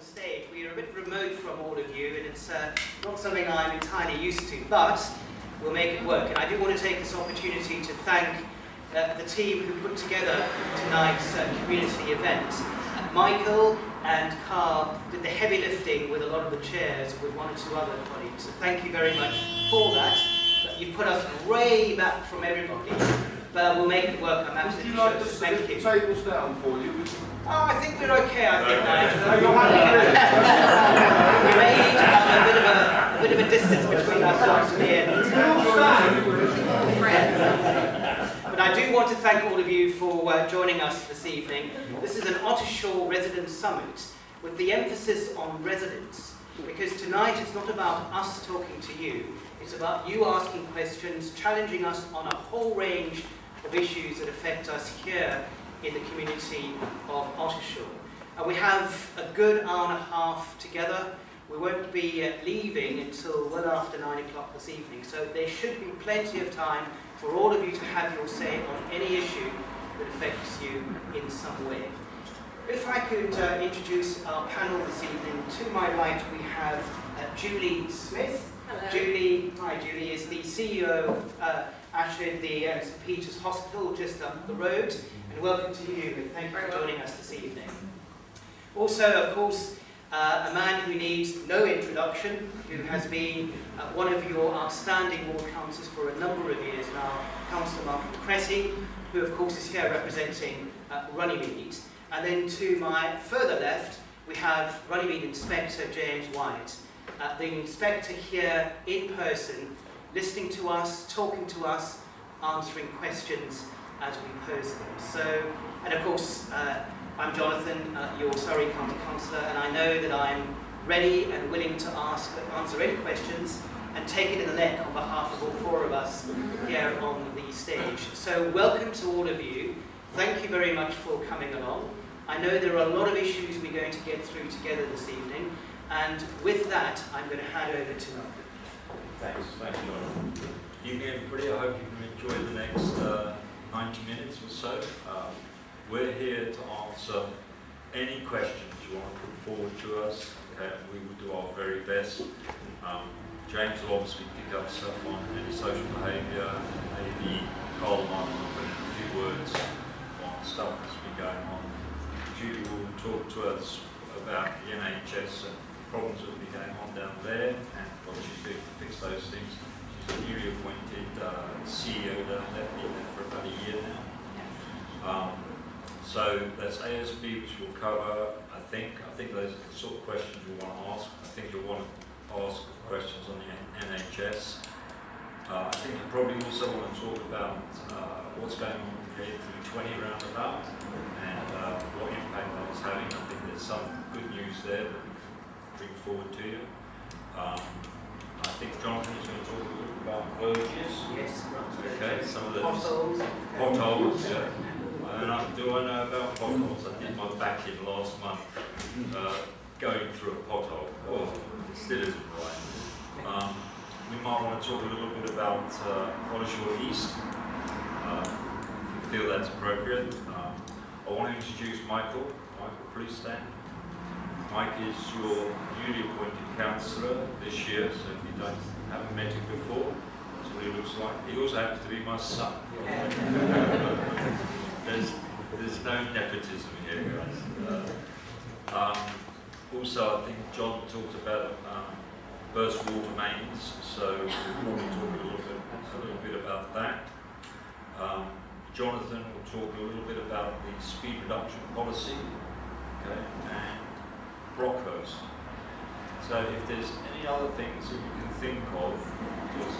stage. We are a bit remote from all of you, and it's not something I'm entirely used to, but we'll make it work. And I do want to take this opportunity to thank the team who put together tonight's community event. Michael and Carl did the heavy lifting with a lot of the chairs with one or two other colleagues. So thank you very much for that. You've put us way back from everybody, but we'll make it work. I'm absolutely sure. Would you like to sit the tables down for you? Oh, I think we're okay, I think, Nigel. We may need to have a bit of a distance between ourselves to the end. But I do want to thank all of you for joining us this evening. This is an Ottershaw Residents Summit with the emphasis on residents, because tonight it's not about us talking to you, it's about you asking questions, challenging us on a whole range of issues that affect us here in the community of Ottershaw. We have a good hour and a half together. We won't be leaving until well after 9 o'clock this evening, so there should be plenty of time for all of you to have your say on any issue that affects you in some way. If I could introduce our panel this evening. To my right we have Julie Smith. Hello. Julie, hi Julie, is the CEO of Ashford, the St Peter's Hospital just up the road. And welcome to you, and thank you for joining us this evening. Also, of course, a man who needs no introduction, who has been one of your outstanding ward councillors for a number of years now, Councillor Mark Cressy, who of course is here representing Runnymede. And then to my further left, we have Runnymede Inspector James White, the inspector here in person, listening to us, talking to us, answering questions as we pose them. So, and of course, I'm Jonathan, your Surrey County Councillor, and I know that I'm ready and willing to answer any questions and take it in the neck on behalf of all four of us here on the stage. So welcome to all of you. Thank you very much for coming along. I know there are a lot of issues we're going to get through together this evening, and with that, I'm going to hand over to Mark. Thanks, Jonathan. Evening everybody, I hope you can enjoy the next 90 minutes or so. We're here to answer any questions you want to put forward to us. Okay, we will do our very best. James will obviously pick up stuff on any social behaviour. Maybe Carl might put in a few words on stuff that's been going on. Julie will talk to us about the NHS and problems that will be going on down there and what she's doing to fix those things. She's a newly appointed CEO down there, been there for about a year now. So that's ASB, which we'll cover. I think those are the sort of questions we want to ask. I think you'll want to ask questions on the NHS. I think you probably also want to talk about what's going on with the 320 roundabout and what impact that is having. I think there's some good news there that we can bring forward to you. I think Jonathan is going to talk a little bit about verges. Yes, okay, some of the potholes. Yeah. Do I know about potholes? I did my back in last month going through a pothole. Oh, it still isn't right. We might want to talk a little bit about Ottershaw East, if you feel that's appropriate. I want to introduce Michael. Michael, please stand. Mike is your newly appointed councillor this year, so if you haven't met him before, that's what he looks like. He also happens to be my son. There's no nepotism here, guys. Also, I think John talked about burst water mains, so we'll probably talk a little bit about that. Jonathan will talk a little bit about the speed reduction policy, okay, and Brockhurst. So if there's any other things that you can think of, just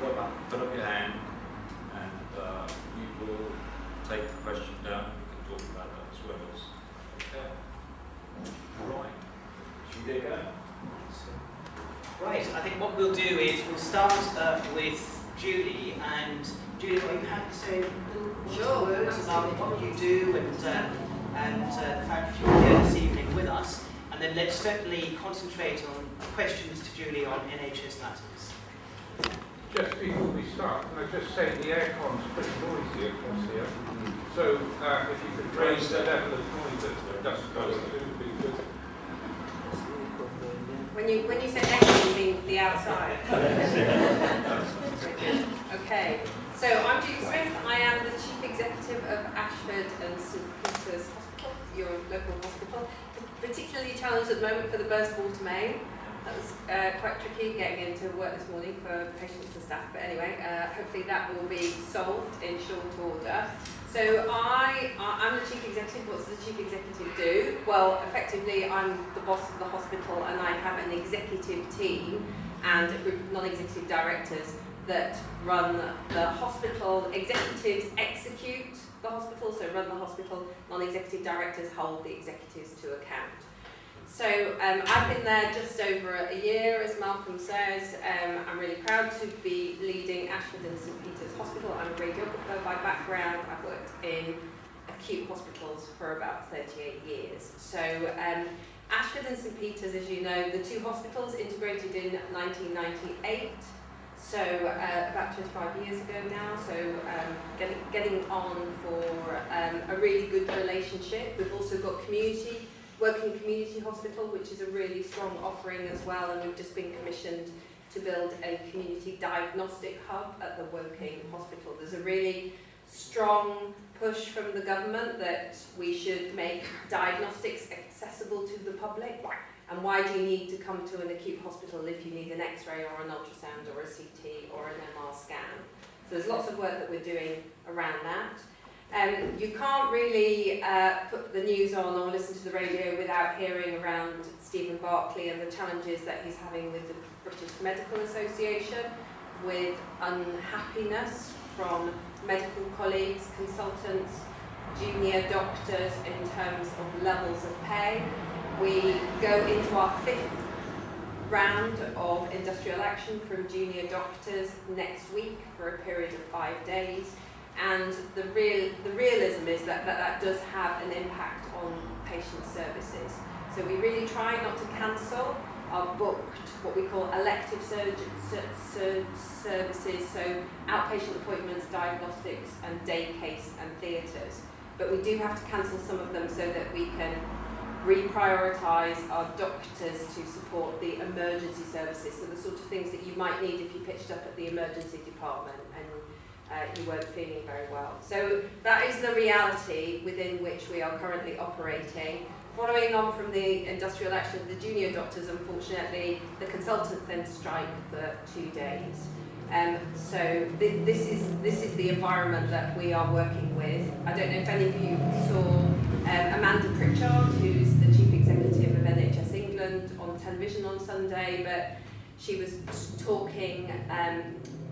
put up your hand, and we will take the question down. We can talk about that as well. Okay. Right. Should we get going? Right, I think what we'll do is we'll start with Julie, and Julie, are you happy to say a few words about what you do and the fact that you're here this evening with us, and then let's certainly concentrate on questions to Julie on NHS matters. Just before we start, can I just say the aircon's pretty noisy across here. So if you could raise the level of noise that dust goes to, would be good. When you say next, you mean the outside? Okay, so I'm Judy Smith. I am the Chief Executive of Ashford and St Peter's Hospital, your local hospital. Particularly challenged at the moment for the burst water main. That was quite tricky getting into work this morning for patients and staff, but anyway, hopefully that will be solved in short order. So I'm the Chief Executive. What does the Chief Executive do? Well, effectively I'm the boss of the hospital, and I have an executive team and a group of non-executive directors that run the hospital. Executives execute the hospital, so run the hospital. Non-executive directors hold the executives to account. So I've been there just over a year, as Malcolm says. I'm really proud to be leading Ashford and St Peter's Hospital. I'm a radiographer by background. I've worked in acute hospitals for about 38 years. So Ashford and St Peter's, as you know, the two hospitals integrated in 1998. So about 25 years ago now, so getting on for a really good relationship. We've also got working community hospital, which is a really strong offering as well, and we've just been commissioned to build a community diagnostic hub at the working hospital. There's a really strong push from the government that we should make diagnostics accessible to the public. And why do you need to come to an acute hospital if you need an X-ray or an ultrasound or a CT or an MR scan? So there's lots of work that we're doing around that. You can't really put the news on or listen to the radio without hearing around Stephen Barclay and the challenges that he's having with the British Medical Association, with unhappiness from medical colleagues, consultants, junior doctors in terms of levels of pay. We go into our 5th round of industrial action from junior doctors next week for a period of 5 days. And the realism is that does have an impact on patient services. So we really try not to cancel our booked, what we call elective services, so outpatient appointments, diagnostics, and day case and theatres. But we do have to cancel some of them so that we can reprioritise our doctors to support the emergency services, so the sort of things that you might need if you pitched up at the emergency department and you weren't feeling very well. So that is the reality within which we are currently operating. Following on from the industrial action of the junior doctors, unfortunately, the consultants then strike for 2 days. So this is the environment that we are working with. I don't know if any of you saw Amanda Pritchard, who's the Chief Executive of NHS England, on television on Sunday, but she was talking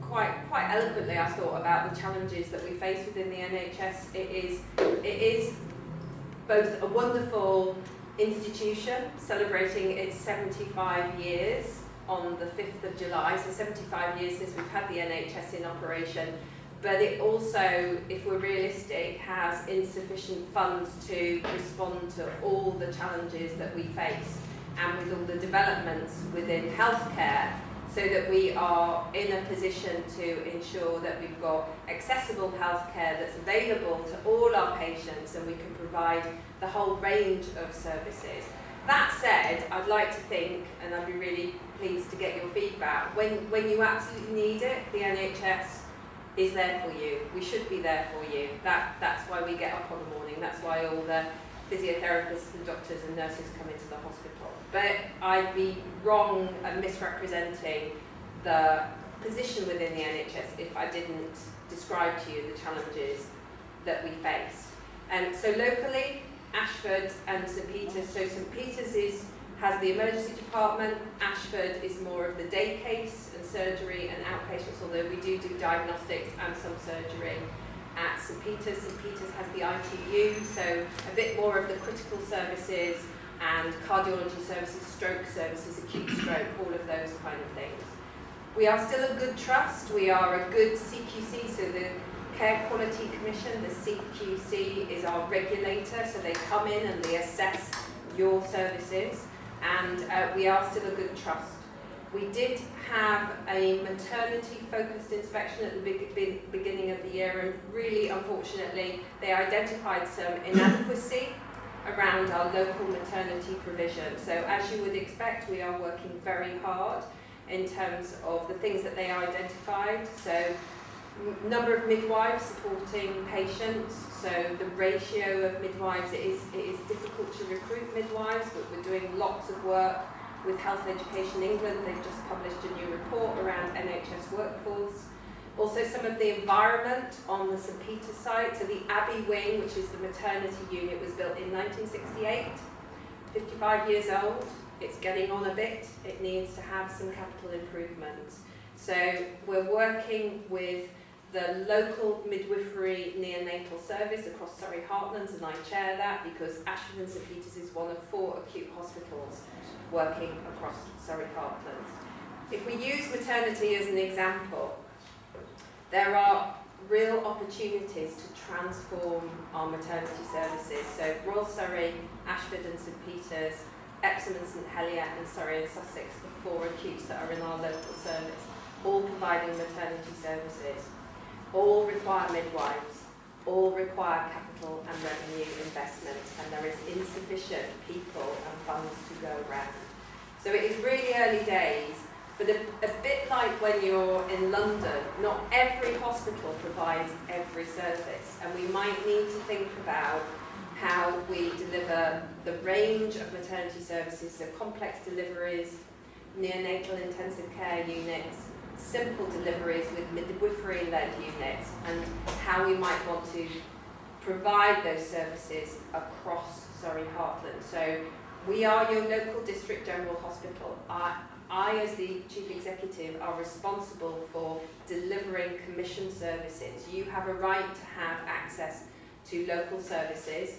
quite eloquently, I thought, about the challenges that we face within the NHS. It is both a wonderful institution celebrating its 75 years on the 5th of July, so 75 years since we've had the NHS in operation, but it also, if we're realistic, has insufficient funds to respond to all the challenges that we face, and with all the developments within healthcare, so that we are in a position to ensure that we've got accessible healthcare that's available to all our patients, and we can provide the whole range of services. That said, I'd like to think, and I'd be really pleased to get your feedback, when you absolutely need it, the NHS is there for you. We should be there for you. That's why we get up on the morning. That's why all the physiotherapists and doctors and nurses come into the hospital. But I'd be wrong at misrepresenting the position within the NHS if I didn't describe to you the challenges that we face. So locally, Ashford and St Peter's. So St Peter's has the emergency department. Ashford is more of the day case and surgery and outpatients, although we do diagnostics and some surgery. At St Peter's has the ITU, so a bit more of the critical services and cardiology services, stroke services, acute stroke, all of those kind of things. We are still a good trust. We are a good CQC, so the Care Quality Commission, the CQC, is our regulator, so they come in and they assess your services, and we are still a good trust. We did have a maternity-focused inspection at the beginning of the year, and really, unfortunately, they identified some inadequacy around our local maternity provision. So as you would expect, we are working very hard in terms of the things that they identified. So number of midwives supporting patients. So the ratio of midwives, it is difficult to recruit midwives, but we're doing lots of work with Health and Education England. They've just published a new report around NHS workforce. Also some of the environment on the St Peter's site. So the Abbey Wing, which is the maternity unit, was built in 1968, 55 years old. It's getting on a bit. It needs to have some capital improvements. So we're working with the local midwifery neonatal service across Surrey Heartlands, and I chair that because Ashford and St Peter's is one of 4 acute hospitals working across Surrey Heartlands. If we use maternity as an example, there are real opportunities to transform our maternity services. So Royal Surrey, Ashford and St Peter's, Epsom and St Helier, and Surrey and Sussex, the 4 acutes that are in our local service, all providing maternity services, all require midwives, all require capital and revenue investment, and there is insufficient people and funds to go around. So it is really early days, but a bit like when you're in London, not every hospital provides every service, and we might need to think about how we deliver the range of maternity services, so complex deliveries, neonatal intensive care units, simple deliveries with midwifery-led units, and how we might want to provide those services across Surrey Heartland. So we are your local district general hospital. I, as the Chief Executive, are responsible for delivering commission services. You have a right to have access to local services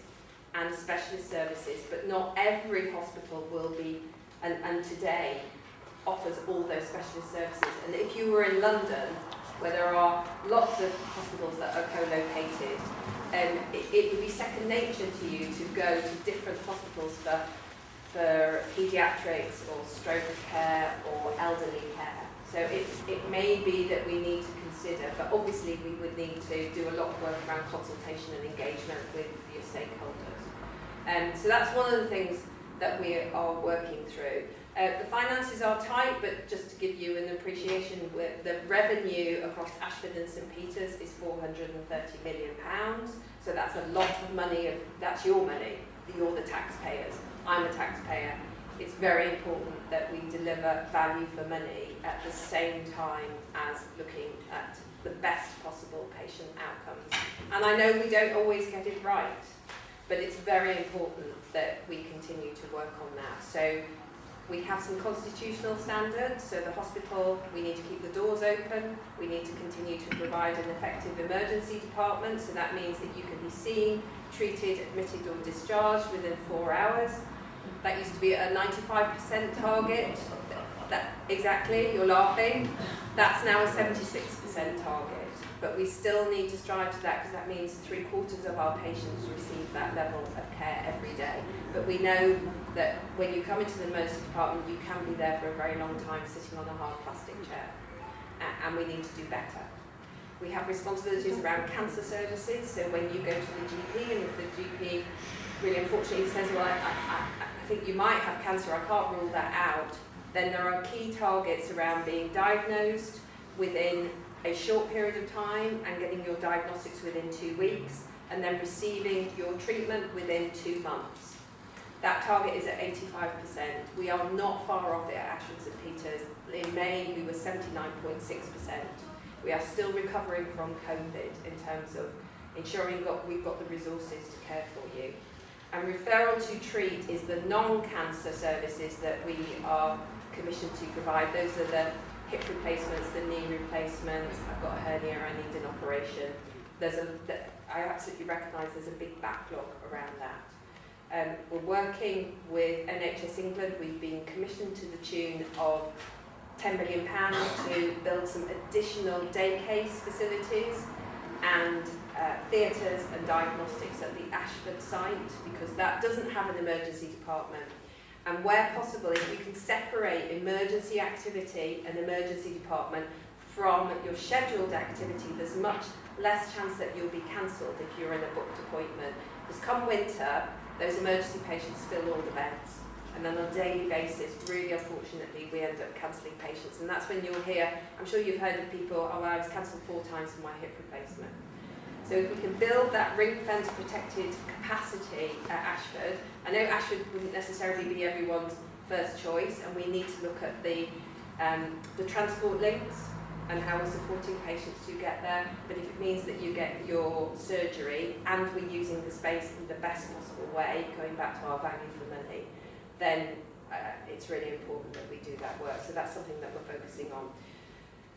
and specialist services, but not every hospital will be, and today, offers all those specialist services. And if you were in London, where there are lots of hospitals that are co-located, it would be second nature to you to go to different hospitals for paediatrics or stroke care or elderly care. So it may be that we need to consider, but obviously we would need to do a lot of work around consultation and engagement with your stakeholders. So that's one of the things that we are working through. The finances are tight, but just to give you an appreciation, the revenue across Ashford and St Peter's is £430 million. So that's a lot of money. That's your money. You're the taxpayers. I'm a taxpayer. It's very important that we deliver value for money at the same time as looking at the best possible patient outcomes. And I know we don't always get it right, but it's very important that we continue to work on that. So we have some constitutional standards, so the hospital, we need to keep the doors open, we need to continue to provide an effective emergency department, so that means that you can be seen, treated, admitted or discharged within 4 hours. That used to be a 95% target. Exactly, you're laughing. That's now a 76% target. But we still need to strive to that because that means 3/4 of our patients receive that level of care every day. But we know that when you come into the emergency department, you can be there for a very long time sitting on a hard plastic chair. And we need to do better. We have responsibilities around cancer services. So when you go to the GP and if the GP really unfortunately says, well, I think you might have cancer, I can't rule that out, then there are key targets around being diagnosed within a short period of time and getting your diagnostics within 2 weeks and then receiving your treatment within 2 months. That target is at 85%. We are not far off it at Ashford St Peter's. In May we were 79.6%. We are still recovering from COVID in terms of ensuring we've got the resources to care for you. And referral to treat is the non-cancer services that we are commissioned to provide. Those are the hip replacements, the knee replacements. I've got a hernia, I need an operation. I absolutely recognise there's a big backlog around that. We're working with NHS England. We've been commissioned to the tune of £10 million to build some additional day case facilities and theatres and diagnostics at the Ashford site because that doesn't have an emergency department. And where possible, if we can separate emergency activity and emergency department from your scheduled activity, there's much less chance that you'll be cancelled if you're in a booked appointment. Because come winter, those emergency patients fill all the beds. And then on a daily basis, really unfortunately, we end up cancelling patients. And that's when you'll hear, I'm sure you've heard of people, oh, I was cancelled 4 times for my hip replacement. So if we can build that ring-fence protected capacity at Ashford, I know Ashford wouldn't necessarily be everyone's first choice, and we need to look at the transport links and how we're supporting patients to get there. But if it means that you get your surgery and we're using the space in the best possible way, going back to our value for money, then it's really important that we do that work. So that's something that we're focusing on.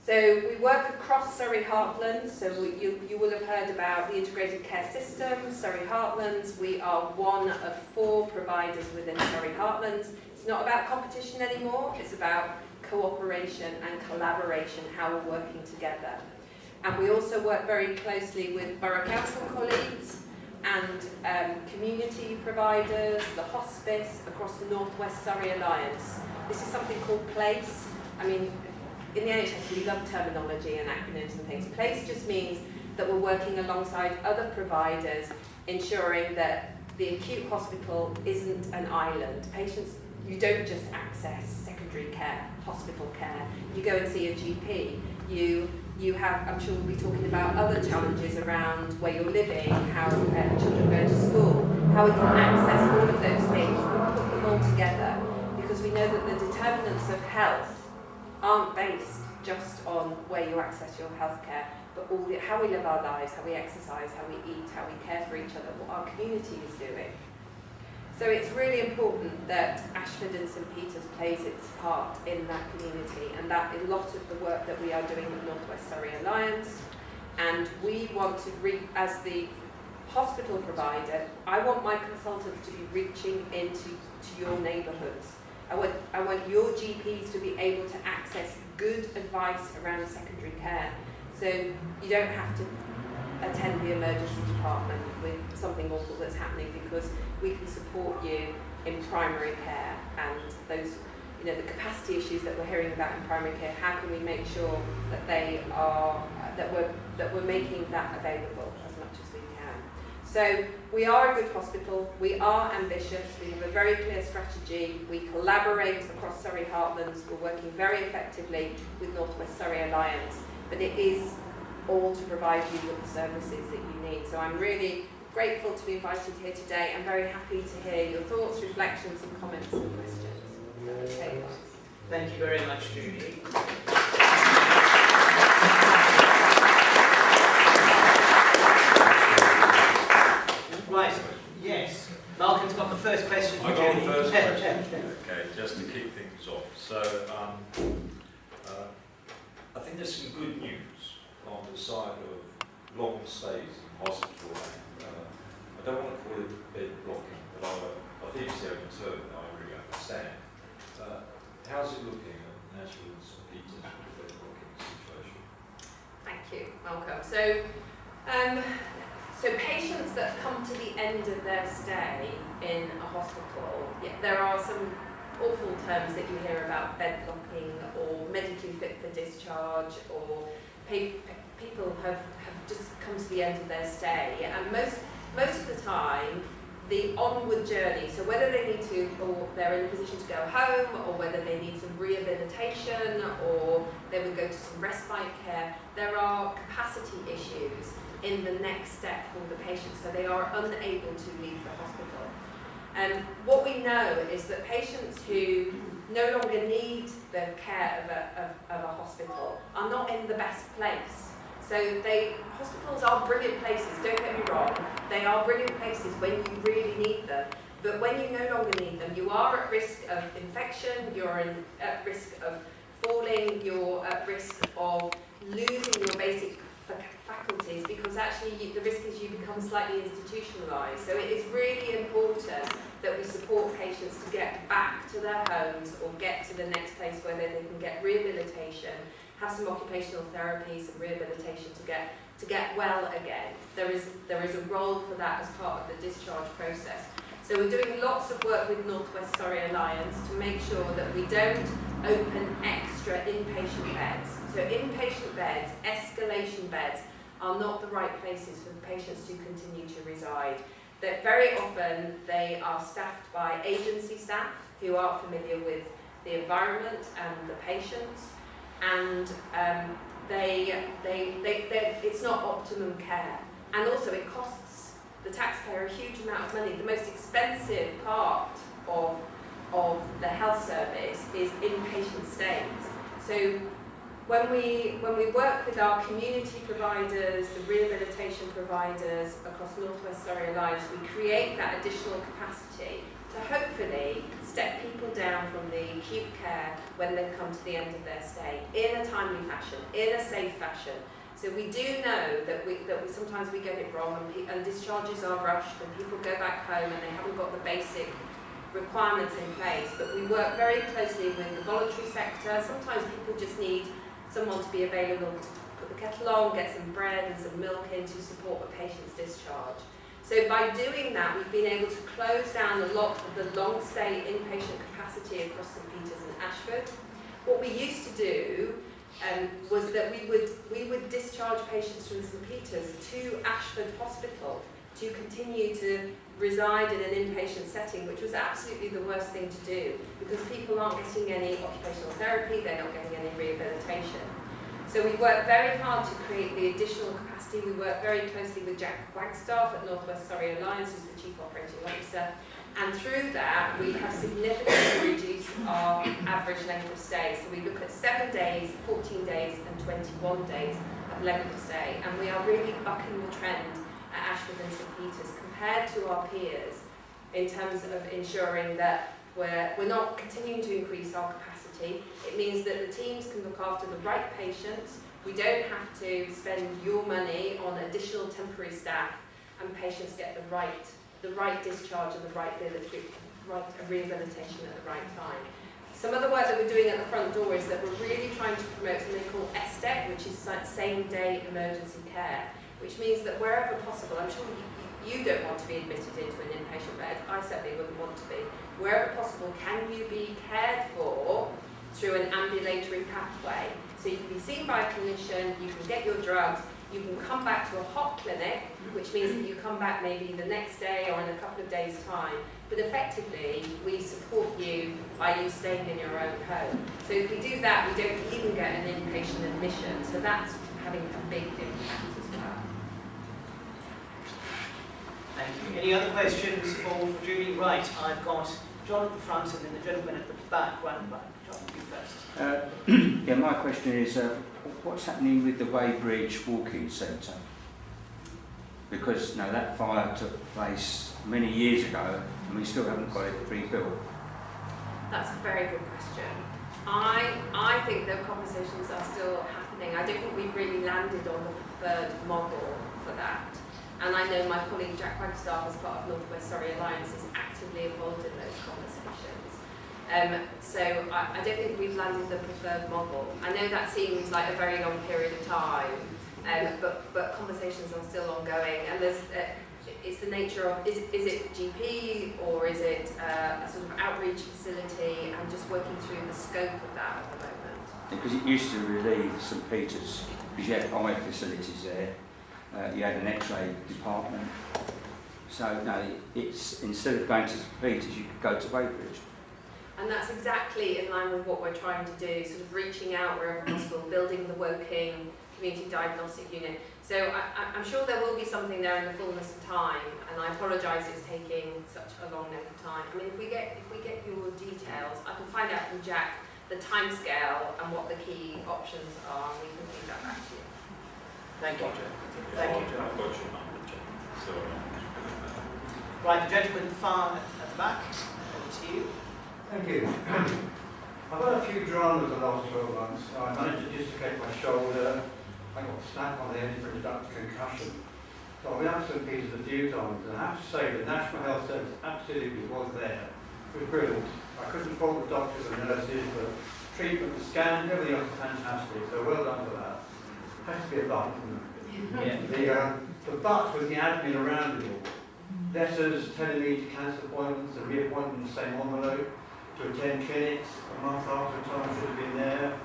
So we work across Surrey Heartlands. So you will have heard about the integrated care system, Surrey Heartlands. We are one of 4 providers within Surrey Heartlands. It's not about competition anymore, it's about cooperation and collaboration, how we're working together. And we also work very closely with Borough Council colleagues and community providers, the hospice, across the North West Surrey Alliance. This is something called PLACE. I mean, in the NHS we love terminology and acronyms and things. PLACE just means that we're working alongside other providers, ensuring that the acute hospital isn't an island. Patients, you don't just access secondary care, hospital care. You go and see a GP. You have, I'm sure we'll be talking about other challenges around where you're living, how children go to school, how we can access all of those things and put them all together, because we know that the determinants of health aren't based just on where you access your healthcare, but how we live our lives, how we exercise, how we eat, how we care for each other, what our community is doing. So it's really important that Ashford and St Peter's plays its part in that community, and that is a lot of the work that we are doing with North West Surrey Alliance. And we want to as the hospital provider, I want my consultants to be reaching into your neighbourhoods. I want your GPs to be able to access good advice around secondary care. So you don't have to attend the emergency department with something awful that's happening, because we can support you in primary care and those, the capacity issues that we're hearing about in primary care. How can we make sure that they are, that we're making that available as much as we can? So we are a good hospital, we are ambitious, we have a very clear strategy, we collaborate across Surrey Heartlands, we're working very effectively with North West Surrey Alliance, but it is all to provide you with the services that you need. So I'm really grateful to be invited here today. I'm very happy to hear your thoughts, reflections and comments and questions. Okay. Thank you very much, Judy. Right, yes. Malcolm's got the first question for Judy. I got the first question. Okay, just to kick things off. So, I think there's some good news on the side of long stays in hospital. I don't want to call it bed blocking, but I think it's the only term that I really understand. How's it looking at Ashford and St Peter's with the bed blocking situation? Thank you, welcome. So patients that come to the end of their stay in a hospital, there are some awful terms that you hear about, bed blocking or medically fit for discharge, or people have just come to the end of their stay, and most of the time the onward journey, so whether they need to, or they're in a position to go home, or whether they need some rehabilitation, or they would go to some respite care, there are capacity issues in the next step for the patient, so they are unable to leave the hospital. And what we know is that patients who no longer need the care of a hospital are not in the best place. So hospitals are brilliant places, don't get me wrong, they are brilliant places when you really need them, but when you no longer need them, you are at risk of infection, you're at risk of falling, you're at risk of losing your basic faculties, because actually the risk is you become slightly institutionalised. So it is really important that we support patients to get back to their homes or get to the next place where they can get rehabilitation, have some occupational therapy, some rehabilitation to get well again. There is a role for that as part of the discharge process. So we're doing lots of work with North West Surrey Alliance to make sure that we don't open extra inpatient beds. So inpatient beds, escalation beds, are not the right places for patients to continue to reside. that very often they are staffed by agency staff who are familiar with the environment and the patients, and it's not optimum care, and also it costs the taxpayer a huge amount of money. The most expensive part of the health service is inpatient stays. So when we work with our community providers, the rehabilitation providers across North West Surrey Alliance, we create that additional capacity to hopefully step people down from the acute care when they've come to the end of their stay in a timely fashion, in a safe fashion. So we do know that we sometimes we get it wrong, and discharges are rushed and people go back home and they haven't got the basic requirements in place. But we work very closely with the voluntary sector. Sometimes people just need someone to be available to put the kettle on, get some bread and some milk in to support a patient's discharge. So by doing that, we've been able to close down a lot of the long stay inpatient capacity across St Peters and Ashford. What we used to do was that we would discharge patients from St Peters to Ashford Hospital to continue to reside in an inpatient setting, which was absolutely the worst thing to do because people aren't getting any occupational therapy, they're not getting any rehabilitation. So we work very hard to create the additional capacity. We work very closely with Jack Wagstaff at North West Surrey Alliance, who's the Chief Operating Officer. And through that, we have significantly reduced our average length of stay. So we look at 7 days, 14 days, and 21 days of length of stay. And we are really bucking the trend at Ashford and St Peters compared to our peers in terms of ensuring that we're not continuing to increase our capacity. It means that the teams can look after the right patients. We don't have to spend your money on additional temporary staff, and patients get the right discharge and the right rehabilitation at the right time. Some of the work that we're doing at the front door is that we're really trying to promote something called SDEC, which is same-day emergency care, which means that wherever possible, I'm sure you don't want to be admitted into an inpatient bed, I certainly wouldn't want to be. Wherever possible, can you be cared for through an ambulatory pathway? So you can be seen by a clinician, you can get your drugs, you can come back to a hot clinic, which means that you come back maybe the next day or in a couple of days' time. But effectively, we support you by you staying in your own home. So if we do that, we don't even get an inpatient admission. So that's having a big impact as well. Thank you. Any other questions for Julie? Right, I've got John at the front and then the gentleman at the back. One back. John, you first. Yeah, my question is, what's happening with the Weybridge Walking Centre? Because that fire took place many years ago and we still haven't got it rebuilt. That's a very good question. I think the conversations are still happening. I don't think we've really landed on the preferred model for that. And I know my colleague Jack Wagstaff, as part of North West Surrey Alliance, is actively involved in those conversations. So I don't think we've landed the preferred model. I know that seems like a very long period of time, but conversations are still ongoing. And it's the nature of, is it GP or is it a sort of outreach facility, and just working through the scope of that at the moment. Because it used to relieve St Peters, because you had eye facilities there. You had an X-ray department. So no, it's instead of going to St Peters, you could go to Weybridge. And that's exactly in line with what we're trying to do, sort of reaching out wherever possible, building the Woking Community Diagnostic Unit. So I'm sure there will be something there in the fullness of time, and I apologise it's taking such a long length of time. I mean, if we get your details, I can find out from Jack the timescale and what the key options are, and we can feed that back to you. Thank you. Thank you. I've got your number, Jack. So, right, the gentleman far at the back. Over to you. Thank you. I've had a few dramas the last 12 months. I managed to dislocate my shoulder. I got a snap on the end for a deductive concussion. So I've been up to St Peters a few times, and I have to say the National Health Service absolutely was there. It was brilliant. I couldn't fault the doctors and nurses, but treatment, the scan, everything else was fantastic. So well done for that. Has to be a but, isn't it? Yeah. The but was the admin around it all. Letters telling me to cancel appointments and reappointment in the same envelope, to attend clinics a month after time I should have been there.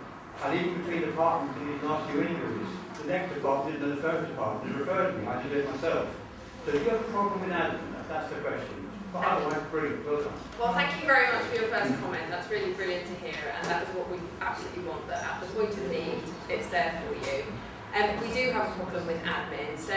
And even between departments in these nasty injuries, the next department and the first department referred me, I did it myself. So if you have a problem with admin, that's brilliant, well done. Well, thank you very much for your first comment. That's really brilliant to hear, and that is what we absolutely want, that at the point of need, it's there for you. We do have a problem with admin. So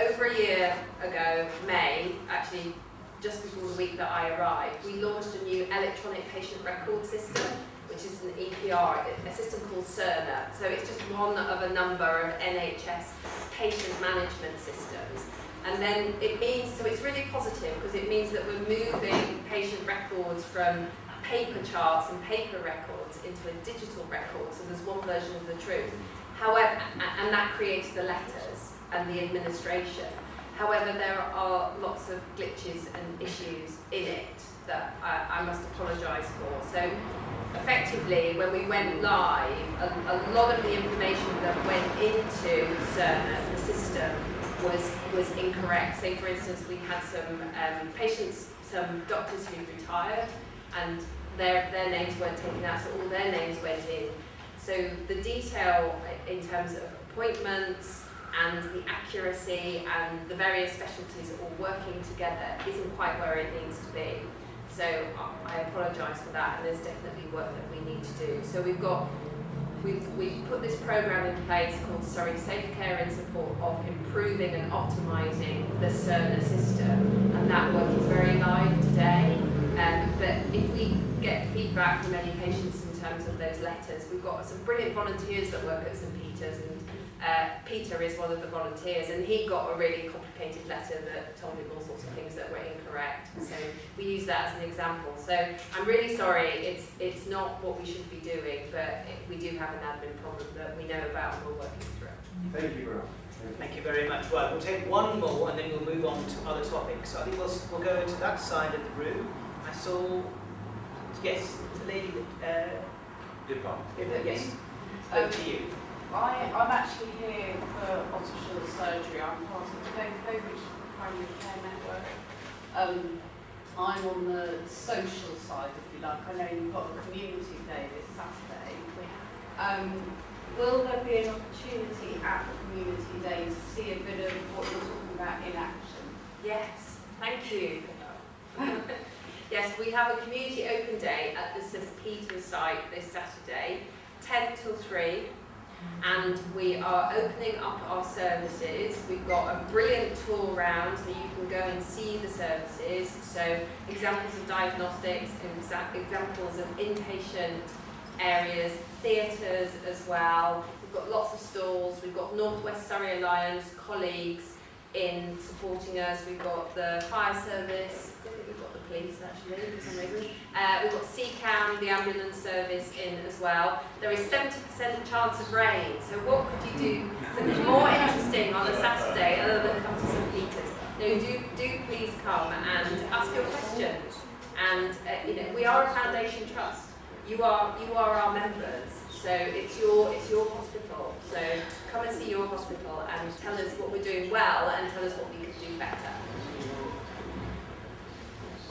over a year ago, May, actually just before the week that I arrived, we launched a new electronic patient record system, which is an EPR, a system called Cerner. So it's just one of a number of NHS patient management systems. And then it means, so it's really positive because it means that we're moving patient records from paper charts and paper records into a digital record, so there's one version of the truth. However, and that creates the letters and the administration. However, there are lots of glitches and issues in it that I must apologise for. So effectively, when we went live, a lot of the information that went into Cerner, the system, was incorrect. Say, for instance, we had some patients, some doctors who retired, and their names weren't taken out, so all their names went in. So the detail in terms of appointments and the accuracy and the various specialties all working together isn't quite where it needs to be. So I apologise for that, and there's definitely work that we need to do. So we've put this programme in place called Surrey Safe Care in support of improving and optimising the Cerner system, and that work is very live today. But if we get feedback from any patients in terms of those letters, we've got some brilliant volunteers that work at St Peter's, and Peter is one of the volunteers, and he got a really complicated letter that told him all sorts of things that were incorrect. So we use that as an example. So I'm really sorry, it's not what we should be doing, but we do have an admin problem that we know about and we're working through. Thank you, Grant. Thank you very much. Right, we'll take one more and then we'll move on to other topics. So I think we'll go to that side of the room. I saw, yes, the lady that, yes, over to you. I'm actually here for Ottershaw Surgery. I'm part of the Cambridge Primary Care Network. I'm on the social side, if you like. I know you've got a community day this Saturday. Will there be an opportunity at the community day to see a bit of what you're talking about in action? Yes, thank you. Yes, we have a community open day at the St Peter's site this Saturday, 10 till 3. And we are opening up our services. We've got a brilliant tour round so you can go and see the services. So examples of diagnostics, examples of inpatient areas, theatres as well. We've got lots of stalls. We've got North West Surrey Alliance colleagues in supporting us. We've got the fire service. I think we've got the police actually for some reason. We've got CCAM, the ambulance service in as well. There is 70% chance of rain, so what could you do that is more interesting on a Saturday other than come to St Peter's? No, do please come and ask your questions. And we are a foundation trust. You are our members, so it's your hospital. So come and see your hospital and tell us what we're doing well and tell us what we could do better.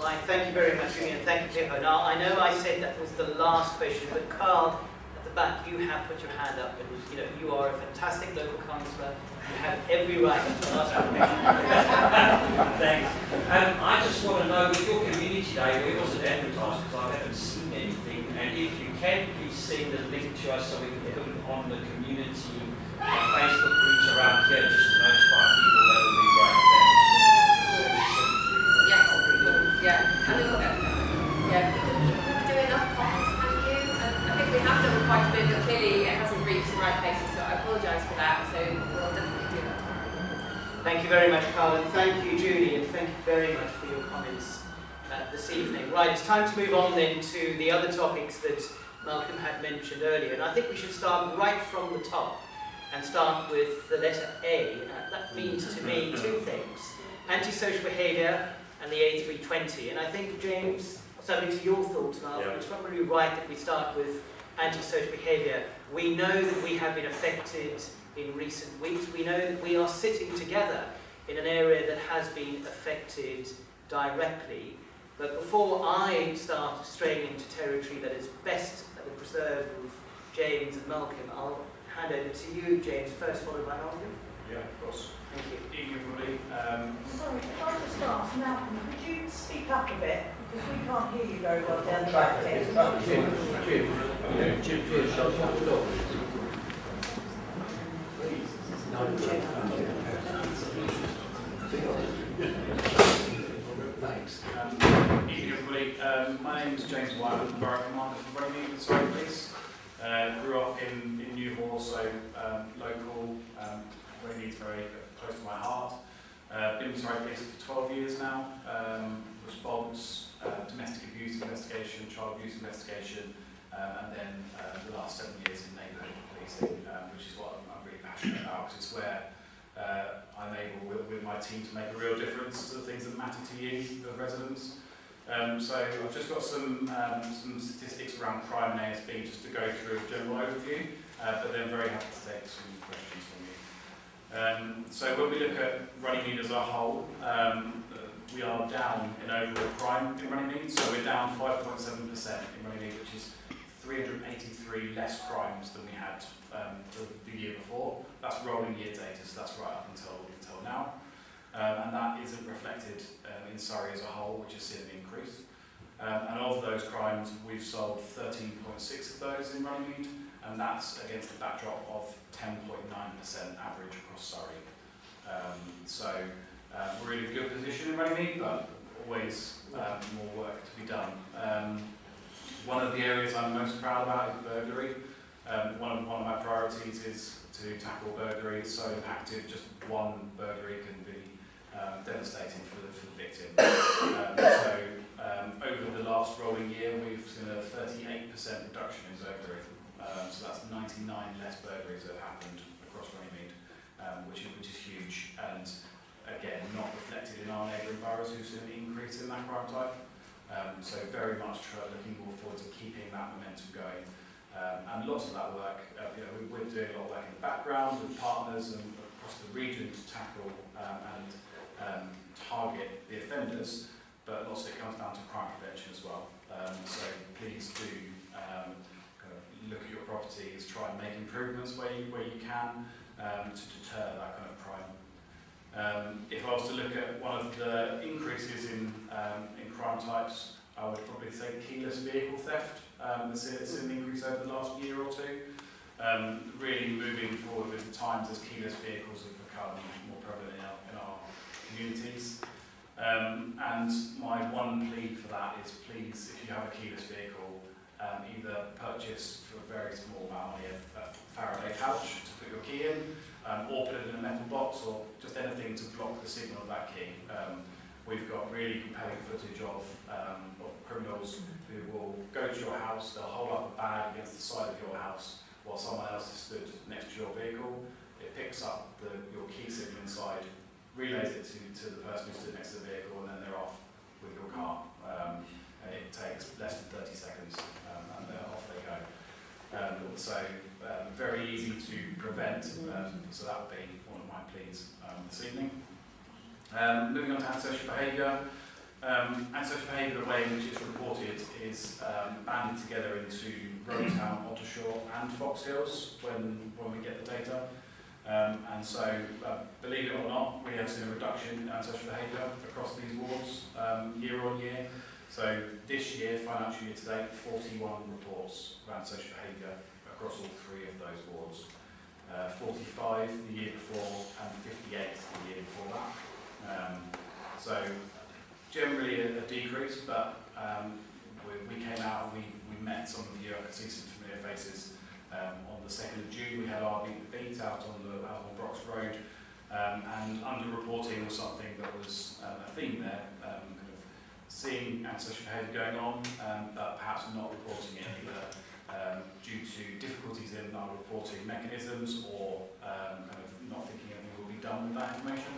Right, thank you very much, Julian. Thank you, Pippa. Now, I know I said that was the last question, but Carl, at the back, you have put your hand up, and you are a fantastic local councillor. You have every right to ask a question. Thanks. I just want to know, with your community day, it wasn't advertised because I haven't seen anything, and if you can, please send a link to us so we can put it on the community Facebook groups around here just to notify people. That would be great. Yeah, and we could do enough comments, can you? And I think we have done quite a bit, but clearly it hasn't reached the right places, so I apologise for that, so we'll definitely do that. Thank you very much, Carl, and thank you, Julie, and thank you very much for your comments this evening. Right, it's time to move on then to the other topics that Malcolm had mentioned earlier, and I think we should start right from the top and start with the letter A. That means to me two things: antisocial behaviour and the A320. And I think, James, subject to your thoughts, Malcolm, it's probably right that we start with antisocial behaviour. We know that we have been affected in recent weeks. We know that we are sitting together in an area that has been affected directly. But before I start straying into territory that is best at the preserve of James and Malcolm, I'll hand over to you, James, first, followed by Malcolm. Yeah, of course. Thank you. Evening, everybody. Sorry, could I just ask, Malcolm, could you speak up a bit? Because we can't hear you very well down the back here. Thanks. Evening, everybody. My name is James White. I'm the Borough Commander for Runnymede, Surrey Police. Grew up in Newhall, so local. Runnymede very close to my heart. Been in Surrey Police for 12 years now. Response, domestic abuse investigation, child abuse investigation, and then the last 7 years in neighbourhood policing, which is what I'm really passionate about, because it's where I'm able, with my team, to make a real difference to the things that matter to you, the residents. So I've just got some statistics around crime and ASB just to go through a general overview, but then very happy to take some questions from you. So when we look at Runnymede as a whole, we are down in overall crime in Runnymede, so we're down 5.7% in Runnymede, which is 383 less crimes than we had the year before. That's rolling year data, so that's right up until now. And that isn't reflected in Surrey as a whole, which has seen an increase. And of those crimes, we've solved 13.6 of those in Runnymede, and that's against a backdrop of 10.9% average across Surrey. So we're in a good position in Runnymede, but always more work to be done. One of the areas I'm most proud about is burglary. One of my priorities is to tackle burglary. It's so impactful, just one burglary can be devastating for the victim. So over the last rolling year, we've seen a 38% reduction in burglary. So that's 99 less burglaries that have happened across Runnymede, which is huge, and again not reflected in our neighbouring boroughs who've seen an increase in that crime type. So very much looking forward to keeping that momentum going. And lots of that work, we're doing a lot of work in the background with partners and across the region to tackle and target the offenders, but lots of it comes down to crime prevention as well. So please do kind of look at your properties, try and make improvements where you can to deter that kind of crime. If I was to look at one of the increases in crime types, I would probably say keyless vehicle theft. It's an increase over the last year or two. Really moving forward with the times as keyless vehicles have become more prevalent in our communities. And my one plea for that is, please, if you have a keyless vehicle, either purchase for a very small amount of money a Faraday pouch to put your key in, or put it in a metal box, or just anything to block the signal of that key. We've got really compelling footage of criminals who will go to your house, they'll hold up a bag against the side of your house while someone else is stood next to your vehicle. It picks up your key signal inside, relays it to the person who stood next to the vehicle, and then they're off with your car. And it takes less than 30 seconds, and off they go. So very easy to prevent, so that would be one of my pleas this evening. Moving on to antisocial behaviour. Antisocial behaviour, the way in which it's reported, is banded together into Roadtown, Ottershaw and Fox Hills when we get the data. And so, believe it or not, we have seen a reduction in antisocial behaviour across these wards year on year. So this year, financial year to date, 41 reports of antisocial behaviour across all three of those wards. 45 the year before and 58 the year before that. So generally a decrease, but we came out and we met some of you. I could see some familiar faces on the 2nd of June. We had our beat out on Brox Road, and underreporting was something that was a theme there, kind of seeing antisocial behaviour going on, but perhaps not reporting it either due to difficulties in our reporting mechanisms, or kind of not thinking anything will be done with that information.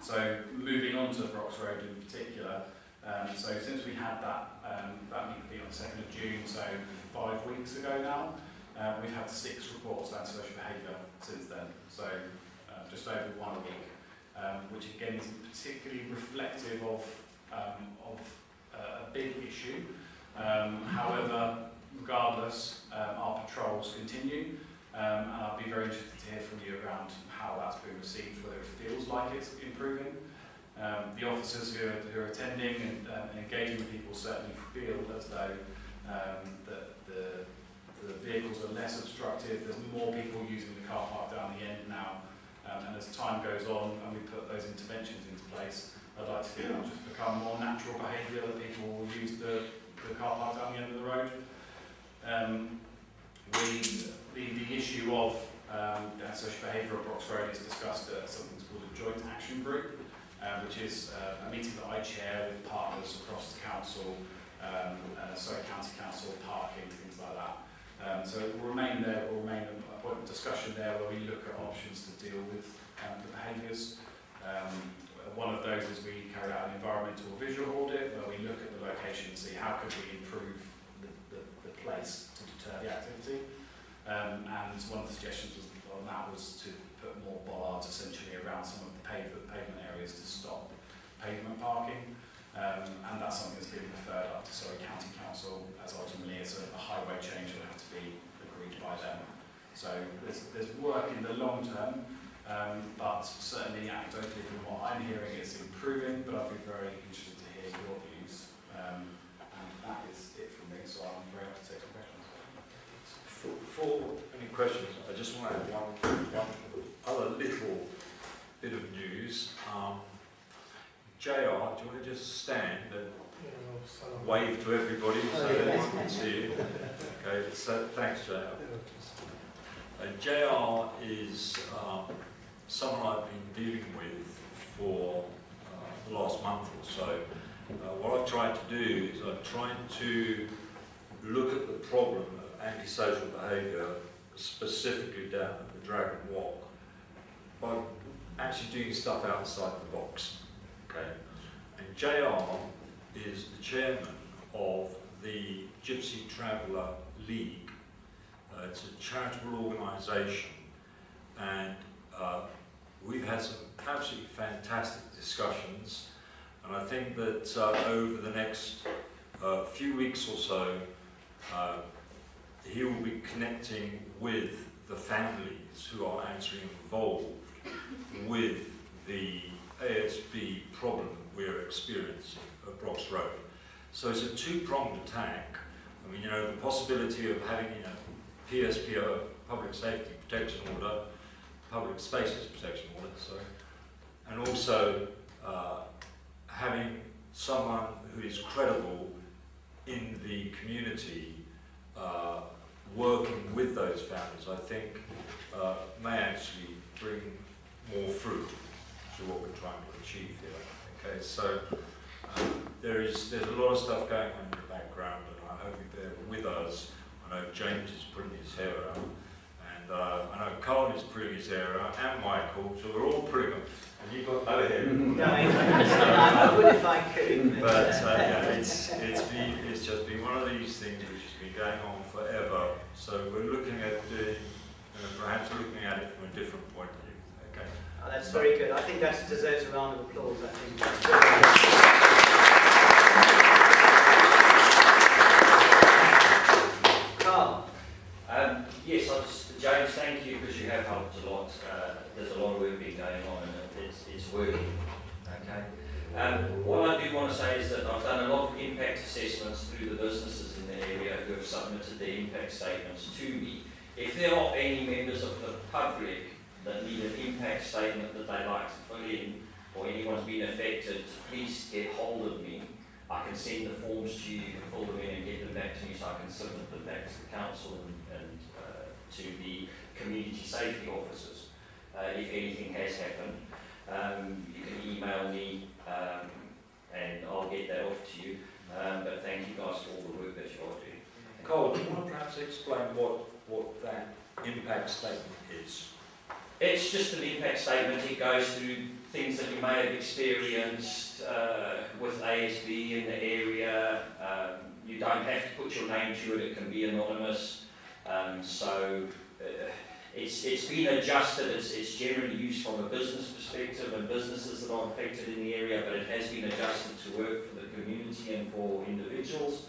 So moving on to Brox Road in particular, so since we had that meeting on the 2nd of June, so 5 weeks ago now, we've had 6 reports of antisocial behaviour since then, so just over 1 a week, which again isn't particularly reflective of a big issue. However, regardless, our patrols continue. and I'd be very interested to hear from you around how that's been received, whether it feels like it's improving. The officers who are attending and engaging with people certainly feel as though that the vehicles are less obstructive, there's more people using the car park down the end now, and as time goes on and we put those interventions into place, I'd like to see that just become more natural behaviour, that people will use the car park down the end of the road. The issue of social behaviour at Brox Road is discussed at something called a joint action group, which is a meeting that I chair with partners across the council, Surrey County Council, parking, things like that. So it will remain there, it will remain a point of discussion there where we look at options to deal with the behaviours. One of those is we carry out an environmental visual audit where we look at the location and see how could we improve the place to deter the activity. And one of the suggestions on that was to put more bollards essentially around some of the pavement areas to stop pavement parking. And that's something that's been referred up to Surrey County Council, as ultimately it's a highway change will have to be agreed by them. So there's work in the long term, but certainly anecdotally from what I'm hearing it's improving, but I'd be very interested to hear your views. And that is it from me, so I'm very happy to take some questions. For any questions, I just want to add one other little bit of news. JR, do you want to just stand and wave to everybody so everyone can see you? Okay, so thanks, JR. JR is someone I've been dealing with for the last month or so. What I've tried to do is I've tried to look at the problem of antisocial behaviour specifically down at the Dragon Walk by actually doing stuff outside the box. Okay. And JR is the chairman of the Gypsy Traveller League. It's a charitable organisation, and we've had some absolutely fantastic discussions, and I think that over the next few weeks or so he will be connecting with the families who are actually involved with the ASB problem we're experiencing at Brox Road. So it's a two-pronged attack. I mean, you know, the possibility of having, you know, PSPO, Public Safety Protection Order, Public Spaces Protection Order, sorry, and also having someone who is credible in the community working with those families, I think, may actually bring more fruit to what we're trying to achieve here. Okay, so there's a lot of stuff going on in the background, and I hope you bear with us. I know James is putting his hair out, and I know Colin is putting his hair out, and Michael, so we're all putting them. And you've got no hair. No, I would if I could. But yeah, it's just been one of these things which has been going on forever. So we're looking at doing, perhaps looking at it from a different point of view. Okay. Oh, that's very good. I think that deserves a round of applause. I think. Carl. Yes, James, thank you, because you have helped a lot. There's a lot of work being going on, and it's working. Okay. What I do want to say is that I've done a lot of impact assessments through the businesses in the area who have submitted their impact statements to me. If there are any members of the public that need an impact statement that they'd like to fill in, or anyone's been affected, please get hold of me. I can send the forms to you, you can fill them in and get them back to me, so I can submit them back to the council and to the community safety officers. If anything has happened, you can email me and I'll get that off to you. But thank you guys for all the work that you are doing. Cole, do you want to perhaps explain what that impact statement is? It's just an impact statement. It goes through things that you may have experienced with ASB in the area. You don't have to put your name to it, it can be anonymous. It's been adjusted. It's generally used from a business perspective and businesses that are affected in the area, but it has been adjusted to work for the community and for individuals.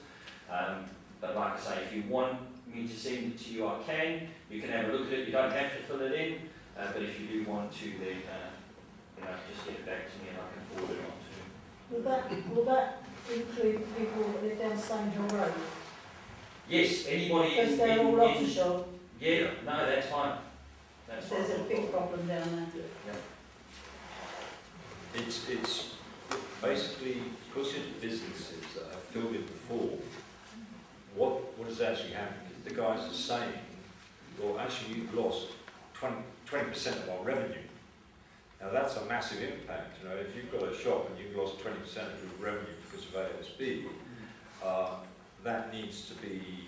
But like I say, if you want me to send it to you, I can. You can have a look at it. You don't have to fill it in, but if you do want to, then just get it back to me and I can forward it on to you. Will that include people that live down Stonehill Road? Yes, anybody Because they're all Ottershaw. Yeah, no, that's fine. That's fine. There's a big problem down there. Yeah. It's basically, because it's businesses that have filled in the form, what is actually happening is the guys are saying, well, actually you've lost 20% of our revenue. Now that's a massive impact. You know, if you've got a shop and you've lost 20% of your revenue because of ASB, that needs to be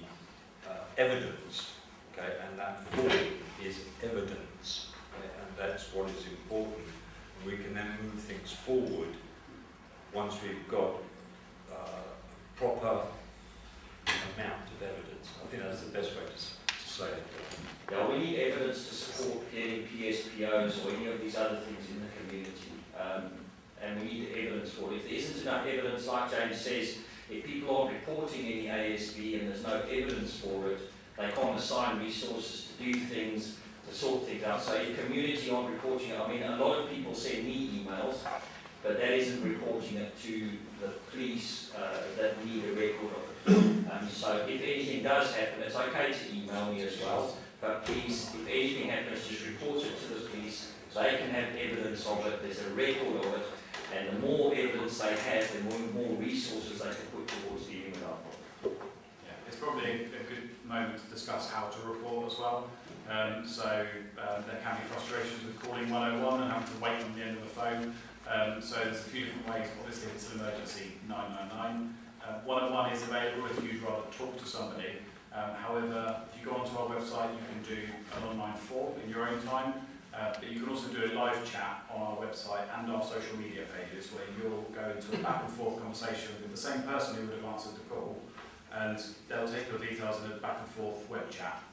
evidenced, okay? And that form is evidence, okay? And that's what is important. And we can then move things forward once we've got proper amount of evidence. I think that's the best way to say it. Yeah, we need evidence to support getting PSPOs or any of these other things in the community. And we need evidence for it. If there isn't enough evidence, like James says, if people aren't reporting any ASB and there's no evidence for it, they can't assign resources to do things, to sort things out. So if community aren't reporting it, I mean, a lot of people send me emails, but that isn't reporting it to the police that need a record of it. So if anything does happen, it's okay to email me as well, but please, if anything happens, just report it to the police. They can have evidence of it, there's a record of it, and the more evidence they have, the more resources they can put towards dealing with our problem. Yeah, it's probably a good moment to discuss how to report as well. There can be frustrations with calling 101 and having to wait on the end of the phone. So there's a few different ways. Obviously, if it's an emergency, 999. 101 is available if you'd rather talk to somebody. However, if you go onto our website, you can do an online form in your own time. But you can also do a live chat on our website and our social media pages where you'll go into a back and forth conversation with the same person who would have answered the call, and they'll take your details in a back and forth web chat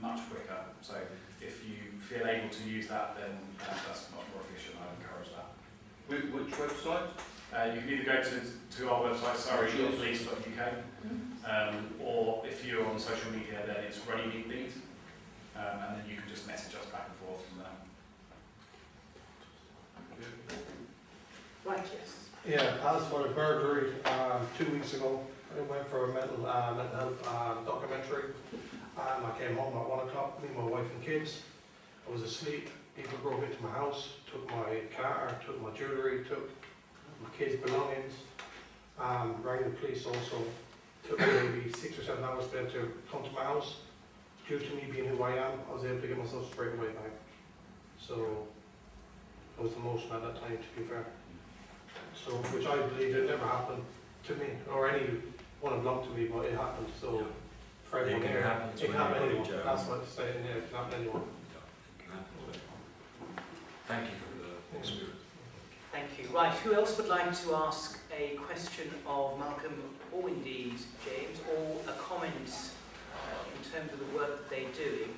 much quicker. So if you feel able to use that, then that's much more efficient. I encourage that. Which website? You can either go to our website, surrey.police.uk, or if you're on social media, then it's Runnymede, and then you can just message us back and forth from there. Right, yes. Yeah, as for the burglary, 2 weeks ago, I went for a mental health documentary. I came home at 1 o'clock, me, my wife and kids. I was asleep. People broke into my house, took my car, took my jewellery, took my kids' belongings. Rang the police also. Took me maybe 6 or 7 hours for them to come to my house. Due to me being who I am, I was able to get myself straight away back. So I was emotional at that time, to be fair. So, which I believe it never happened to me, or anyone belonged to me, but it happened. So, for everyone here, it can happen anyone. That's what it's saying here, it can happen anyone. Thank you for the experience. Thank you. Right, who else would like to ask a question of Malcolm, or indeed James, or a comment in terms of the work that they're doing?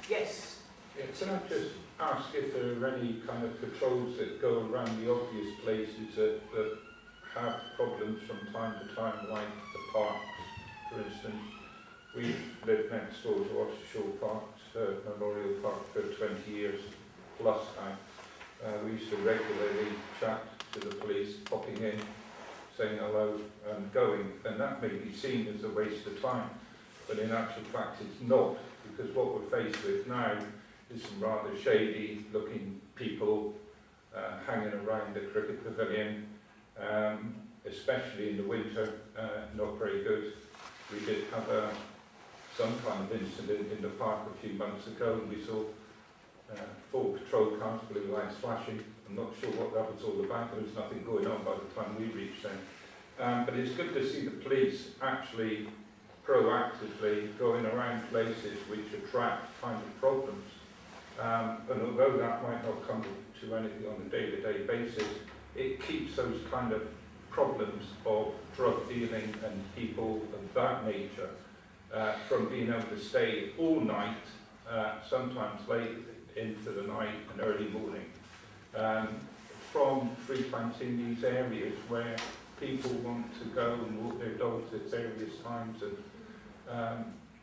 Yes. Yeah, can I just ask if there are any kind of patrols that go around the obvious places that have problems from time to time, like the parks, for instance? We've lived next door to Ottershaw Parks, Memorial Park, for 20 years plus now. We used to regularly chat to the police, popping in, saying hello and going, and that may be seen as a waste of time, but in actual fact it's not, because what we're faced with now is some rather shady looking people hanging around the cricket pavilion, especially in the winter, not very good. We did have some kind of incident in the park a few months ago, and we saw 4 patrol cars, blue lights flashing. I'm not sure what that was all about. There was nothing going on by the time we reached them. But it's good to see the police actually proactively going around places which attract kind of problems. And although that might not come to anything on a day-to-day basis, it keeps those kind of problems of drug dealing and people of that nature from being able to stay all night, sometimes late into the night and early morning, from frequenting these areas where people want to go and walk their dogs at various times,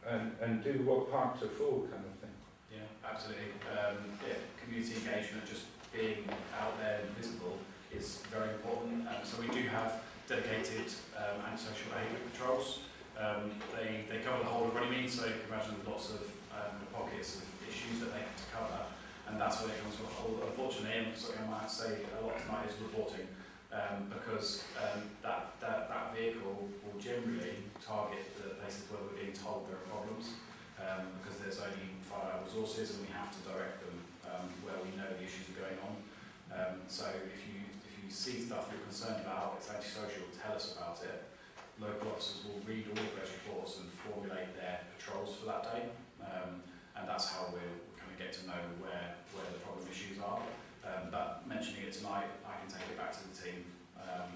and do what parks are for, kind of thing. Yeah, absolutely. Yeah, community engagement, just being out there and visible is very important. So we do have dedicated antisocial behaviour patrols. They cover the whole of Runnymede, so you can imagine there's lots of pockets of issues that they have to cover, and that's where it comes from. Unfortunately, and something I might say a lot tonight is reporting, because that vehicle will generally target the places where we're being told there are problems, because there's only 5 hour resources and we have to direct them where we know the issues are going on. So if you see stuff you're concerned about, it's antisocial, tell us about it. Local officers will read all of those reports and formulate their patrols for that day, and that's how we'll kind of get to know where the problem issues are. But mentioning it tonight, I can take it back to the team, and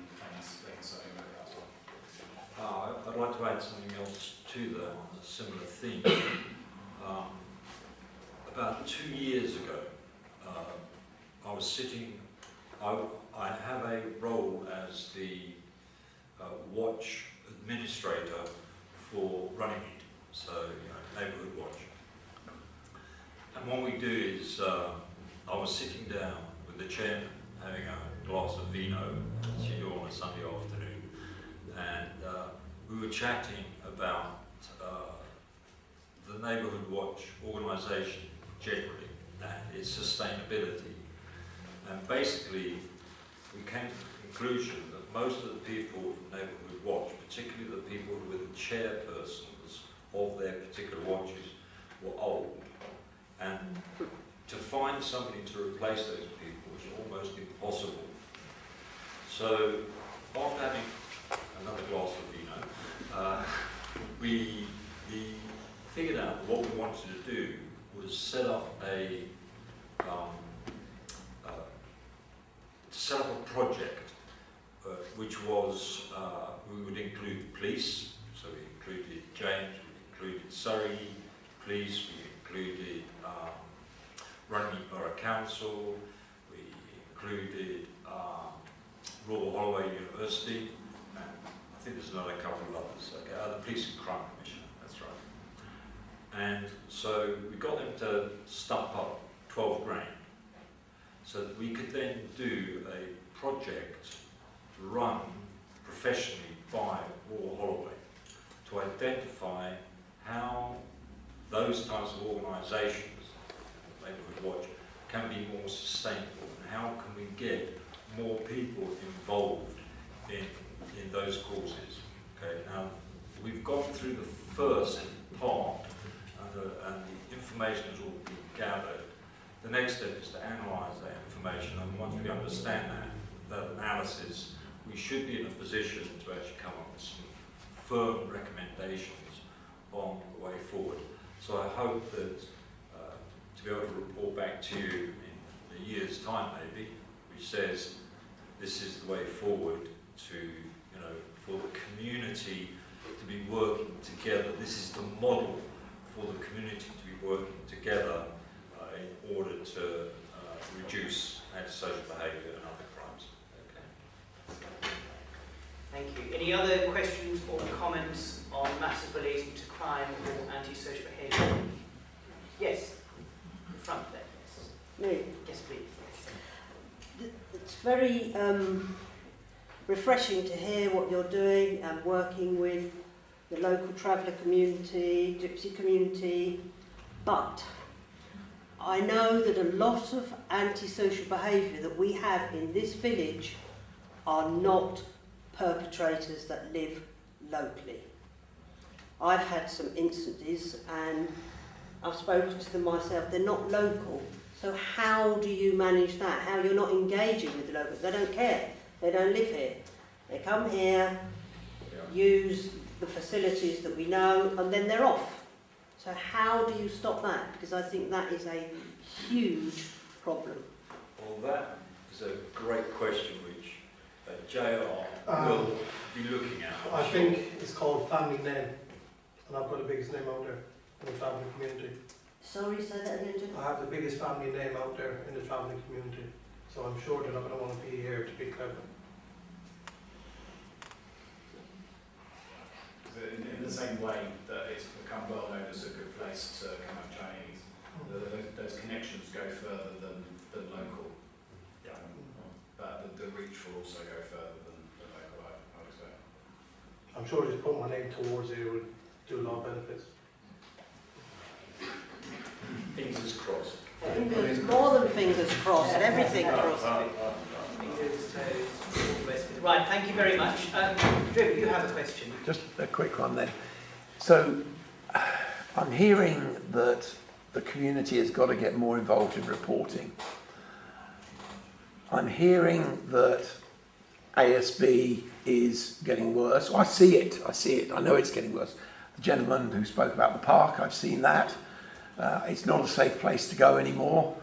they can certainly look at that as well. I'd like to add something else to that, a similar theme. About 2 years ago, I was sitting, I have a role as the watch administrator for Runnymede, so neighbourhood watch. And what we do is, I was sitting down with the chairman, having a glass of vino, as you do on a Sunday afternoon, and we were chatting about the neighbourhood watch organisation generally and its sustainability. And basically, we came to the conclusion that most of the people in Neighbourhood Watch, particularly the people who were the chairpersons of their particular watches, were old. And to find somebody to replace those people was almost impossible. So, after having another glass of vino, we figured out what we wanted to do was set up a project, which was, we would include police, so we included James, we included Surrey Police, we included Runnymede Borough Council, we included Royal Holloway University, and I think there's another couple of others, okay, the Police and Crime Commission, that's right. And so we got them to stump up 12 grand, so that we could then do a project run professionally by Royal Holloway to identify how those types of organisations, Neighbourhood Watch, can be more sustainable, and how can we get more people involved in those causes. Okay, now we've gone through the first part, and the information has all been gathered. The next step is to analyse that information, and once we understand that analysis, we should be in a position to actually come up with some firm recommendations on the way forward. So I hope that to be able to report back to you in a year's time maybe, which says this is the way forward to, for the community to be working together. This is the model for the community to be working together in order to reduce antisocial behaviour and other crimes. Okay. Thank you. Any other questions or comments on matters relating to crime or antisocial behaviour? Yes, in front there. Yes. Me? Yes, please. It's very refreshing to hear what you're doing and working with the local traveller community, gypsy community, but I know that a lot of antisocial behaviour that we have in this village are not perpetrators that live locally. I've had some instances and I've spoken to them myself, they're not local. So how do you manage that? How you're not engaging with the locals? They don't care, they don't live here. They come here, use the facilities that we know, and then they're off. So how do you stop that? Because I think that is a huge problem. Well, that is a great question which JR will be looking at. I think it's called family name, and I've got the biggest name out there in the travelling community. Sorry, say that again, Jim? I have the biggest family name out there in the travelling community, so I'm sure they're not going to want to be here to be clever. In the same way that it's become well known place to come out Chinese. Those connections go further than local. But the reach will also go further than local, I would expect. I'm sure just putting my name towards it would do a lot of benefits. Fingers crossed. Fingers, more than fingers crossed, everything crossed. Fingers, toes, all the rest of it. Right, thank you very much. Drew, you have a question. Just a quick one then. So, I'm hearing that the community has got to get more involved in reporting. I'm hearing that ASB is getting worse. I see it. I know it's getting worse. The gentleman who spoke about the park, I've seen that. It's not a safe place to go anymore.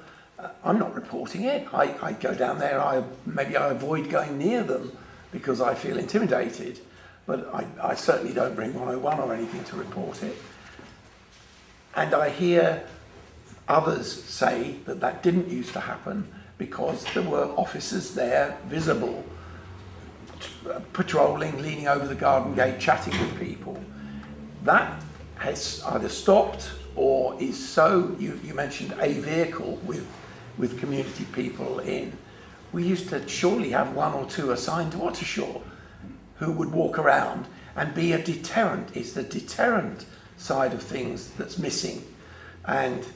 I'm not reporting it. I go down there, maybe I avoid going near them because I feel intimidated, but I certainly don't bring 101 or anything to report it. And I hear others say that that didn't used to happen because there were officers there, visible, patrolling, leaning over the garden gate, chatting with people. That has either stopped or is so, you mentioned a vehicle with community people in. We used to surely have 1 or 2 assigned to Ottershaw who would walk around and be a deterrent. It's the deterrent side of things that's missing. And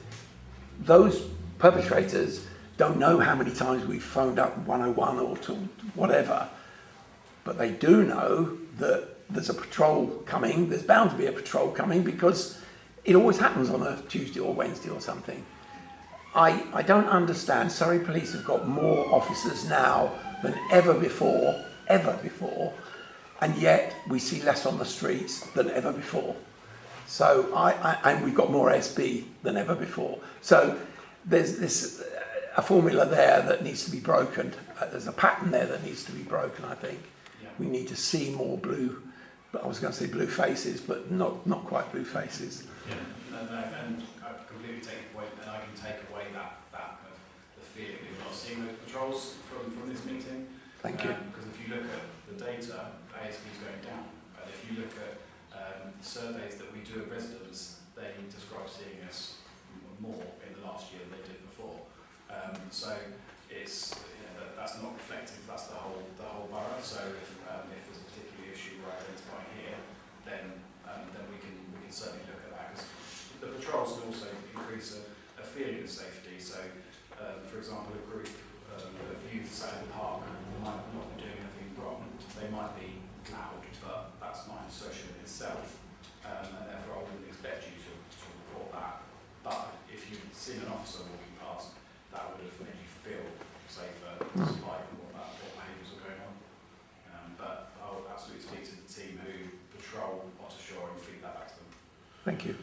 those perpetrators don't know how many times we've phoned up 101 or to whatever, but they do know that there's a patrol coming, there's bound to be a patrol coming because it always happens on a Tuesday or Wednesday or something. I don't understand. Surrey Police have got more officers now than ever before, and yet we see less on the streets than ever before. So and we've got more SB than ever before. So there's this a formula there that needs to be broken. There's a pattern there that needs to be broken, I think. Yeah. We need to see more blue, but I was going to say blue faces, but not quite blue faces. Yeah, no, and I completely take your point, and I can take away that kind of the feeling that you're not seeing those patrols from this meeting. Thank you. Because if you look at the data, ASB is going down. And if you look at surveys that we do of residents, they describe seeing us more in the last year than they did before. So it's that's not reflective. That's the whole borough. So if there's a particular issue we're identifying here, then we can certainly look at that, because the patrols can also increase a feeling of safety. So, for example, a group of youth sat in the park might not be doing anything wrong. They might be loud, but that's not antisocial in itself, and therefore I wouldn't expect you to report that. But if you'd seen an officer walking past, that would have made you feel safer, despite what behaviours are going on. But I'll absolutely speak to the team who patrol Ottershaw and feed that back to them. Thank you.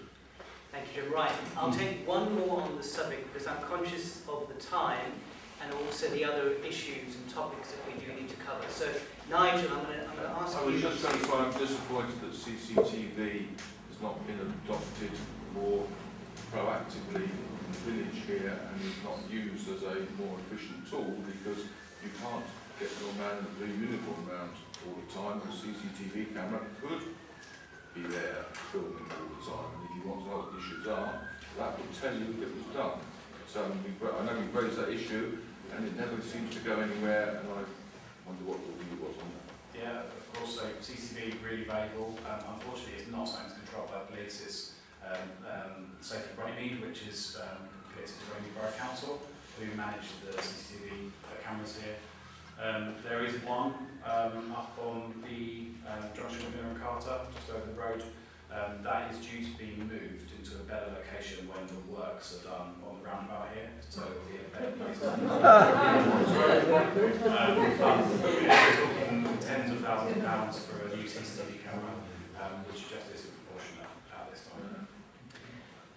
Thank you, Jim. Right, I'll take one more on the subject because I'm conscious of the time and also the other issues and topics that we do need to cover. So, Nigel, I'm going to ask you. I was just going to say I'm disappointed that CCTV has not been adopted more proactively in the village here and is not used as a more efficient tool, because you can't get your man in the blue uniform around all the time. A CCTV camera could be there filming all the time, and if you want to know what the issues are, that will tell you it was done. So I know you've raised that issue and it never seems to go anywhere, and I wonder what your view was on that. Yeah, of course, so CCTV is really valuable. Unfortunately, it's not something that's controlled by police. It's Safe Runnymede, which is connected to Runnymede Borough Council, who manage the CCTV cameras here. There is one up on the junction with Miller and Carter, just over the road. That is due to be moved into a better location when the works are done on the roundabout here, so it'll be a better place to we're talking tens of thousands of pounds for a new CCTV camera, which just isn't proportionate at this time.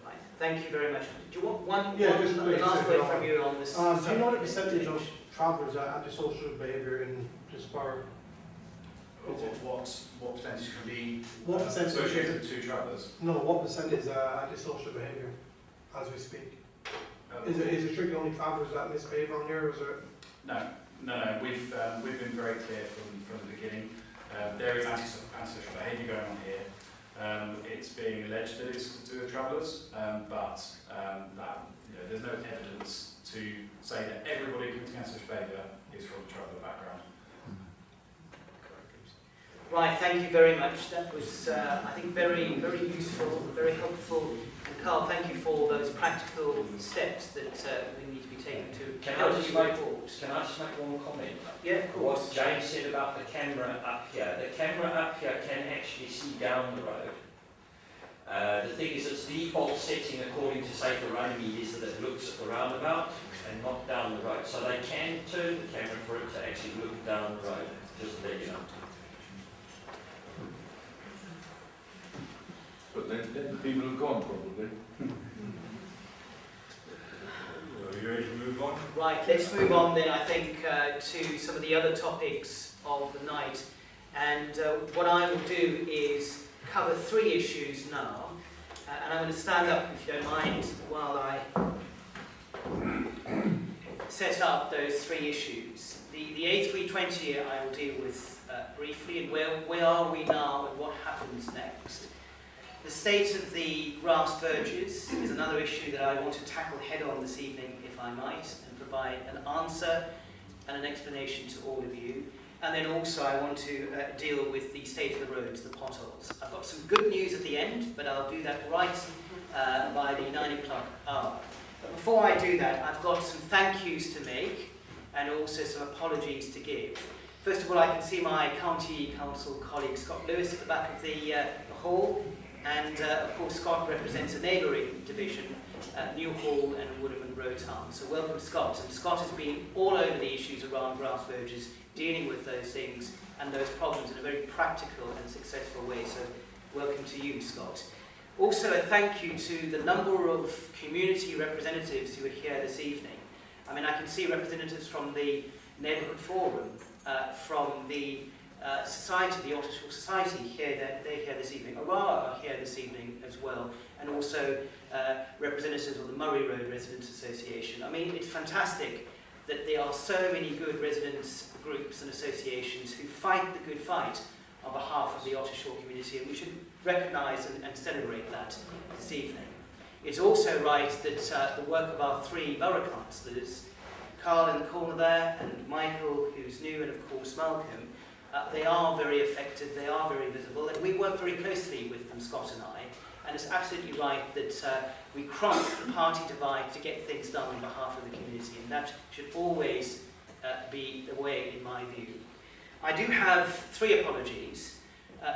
Right, thank you very much. Do you want one Just last word from you on this? do you know the percentage of travellers that antisocial behaviour in this borough? What percentage can be What percentage associated to travellers? No, what percent is antisocial behaviour as we speak? Is it strictly only travellers that misbehave on here, or is it? No. We've been very clear from the beginning. There is antisocial behaviour going on here. It's being alleged that it's to do with travellers, but there's no evidence to say that everybody who comes to Councillors behaviour is from a traveller background. Right, thank you very much. That was, I think, very, very useful, very helpful. And Carl, thank you for those practical steps that we need to be taking to Can help I just you make report. one comment? Yeah, of course. What James said about the camera up here. The camera up here can actually see down the road. The thing is, its default setting, according to Safer Running, is that it looks at the roundabout and not down the road. So they can turn the camera for it to actually look down the road, just to let you know. But then people have gone probably. Are you ready to move on? Right, let's move on then, I think, to some of the other topics of the night. And what I will do is cover 3 issues now. And I'm going to stand up, if you don't mind, while I set up those 3 issues. The A320 I will deal with briefly, and where are we now and what happens next. The state of the grass verges is another issue that I want to tackle head on this evening, if I might, and provide an answer and an explanation to all of you. And then also I want to deal with the state of the roads, the potholes. I've got some good news at the end, but I'll do that right by the 9 o'clock hour. But before I do that, I've got some thank yous to make and also some apologies to give. First of all, I can see my County Council colleague Scott Lewis at the back of the hall. And of course, Scott represents a neighbouring division, Newhall and Woodham Road Town. So welcome, Scott. And Scott has been all over the issues around grass verges, dealing with those things and those problems in a very practical and successful way. So welcome to you, Scott. Also, a thank you to the number of community representatives who are here this evening. I mean, I can see representatives from the Neighbourhood Forum, from the Society, the Ottershaw Society, they're here this evening. Aurora are here this evening as well, and also representatives of the Murray Road Residents Association. I mean, it's fantastic that there are so many good residents groups and associations who fight the good fight on behalf of the Ottershaw community, and we should recognise and celebrate that this evening. It's also right that the work of our 3 borough councillors, Carl in the corner there, and Michael, who's new, and of course Malcolm, they are very effective, they are very visible, and we work very closely with them, Scott and I, and it's absolutely right that we cross the party divide to get things done on behalf of the community, and that should always be the way, in my view. I do have 3 apologies.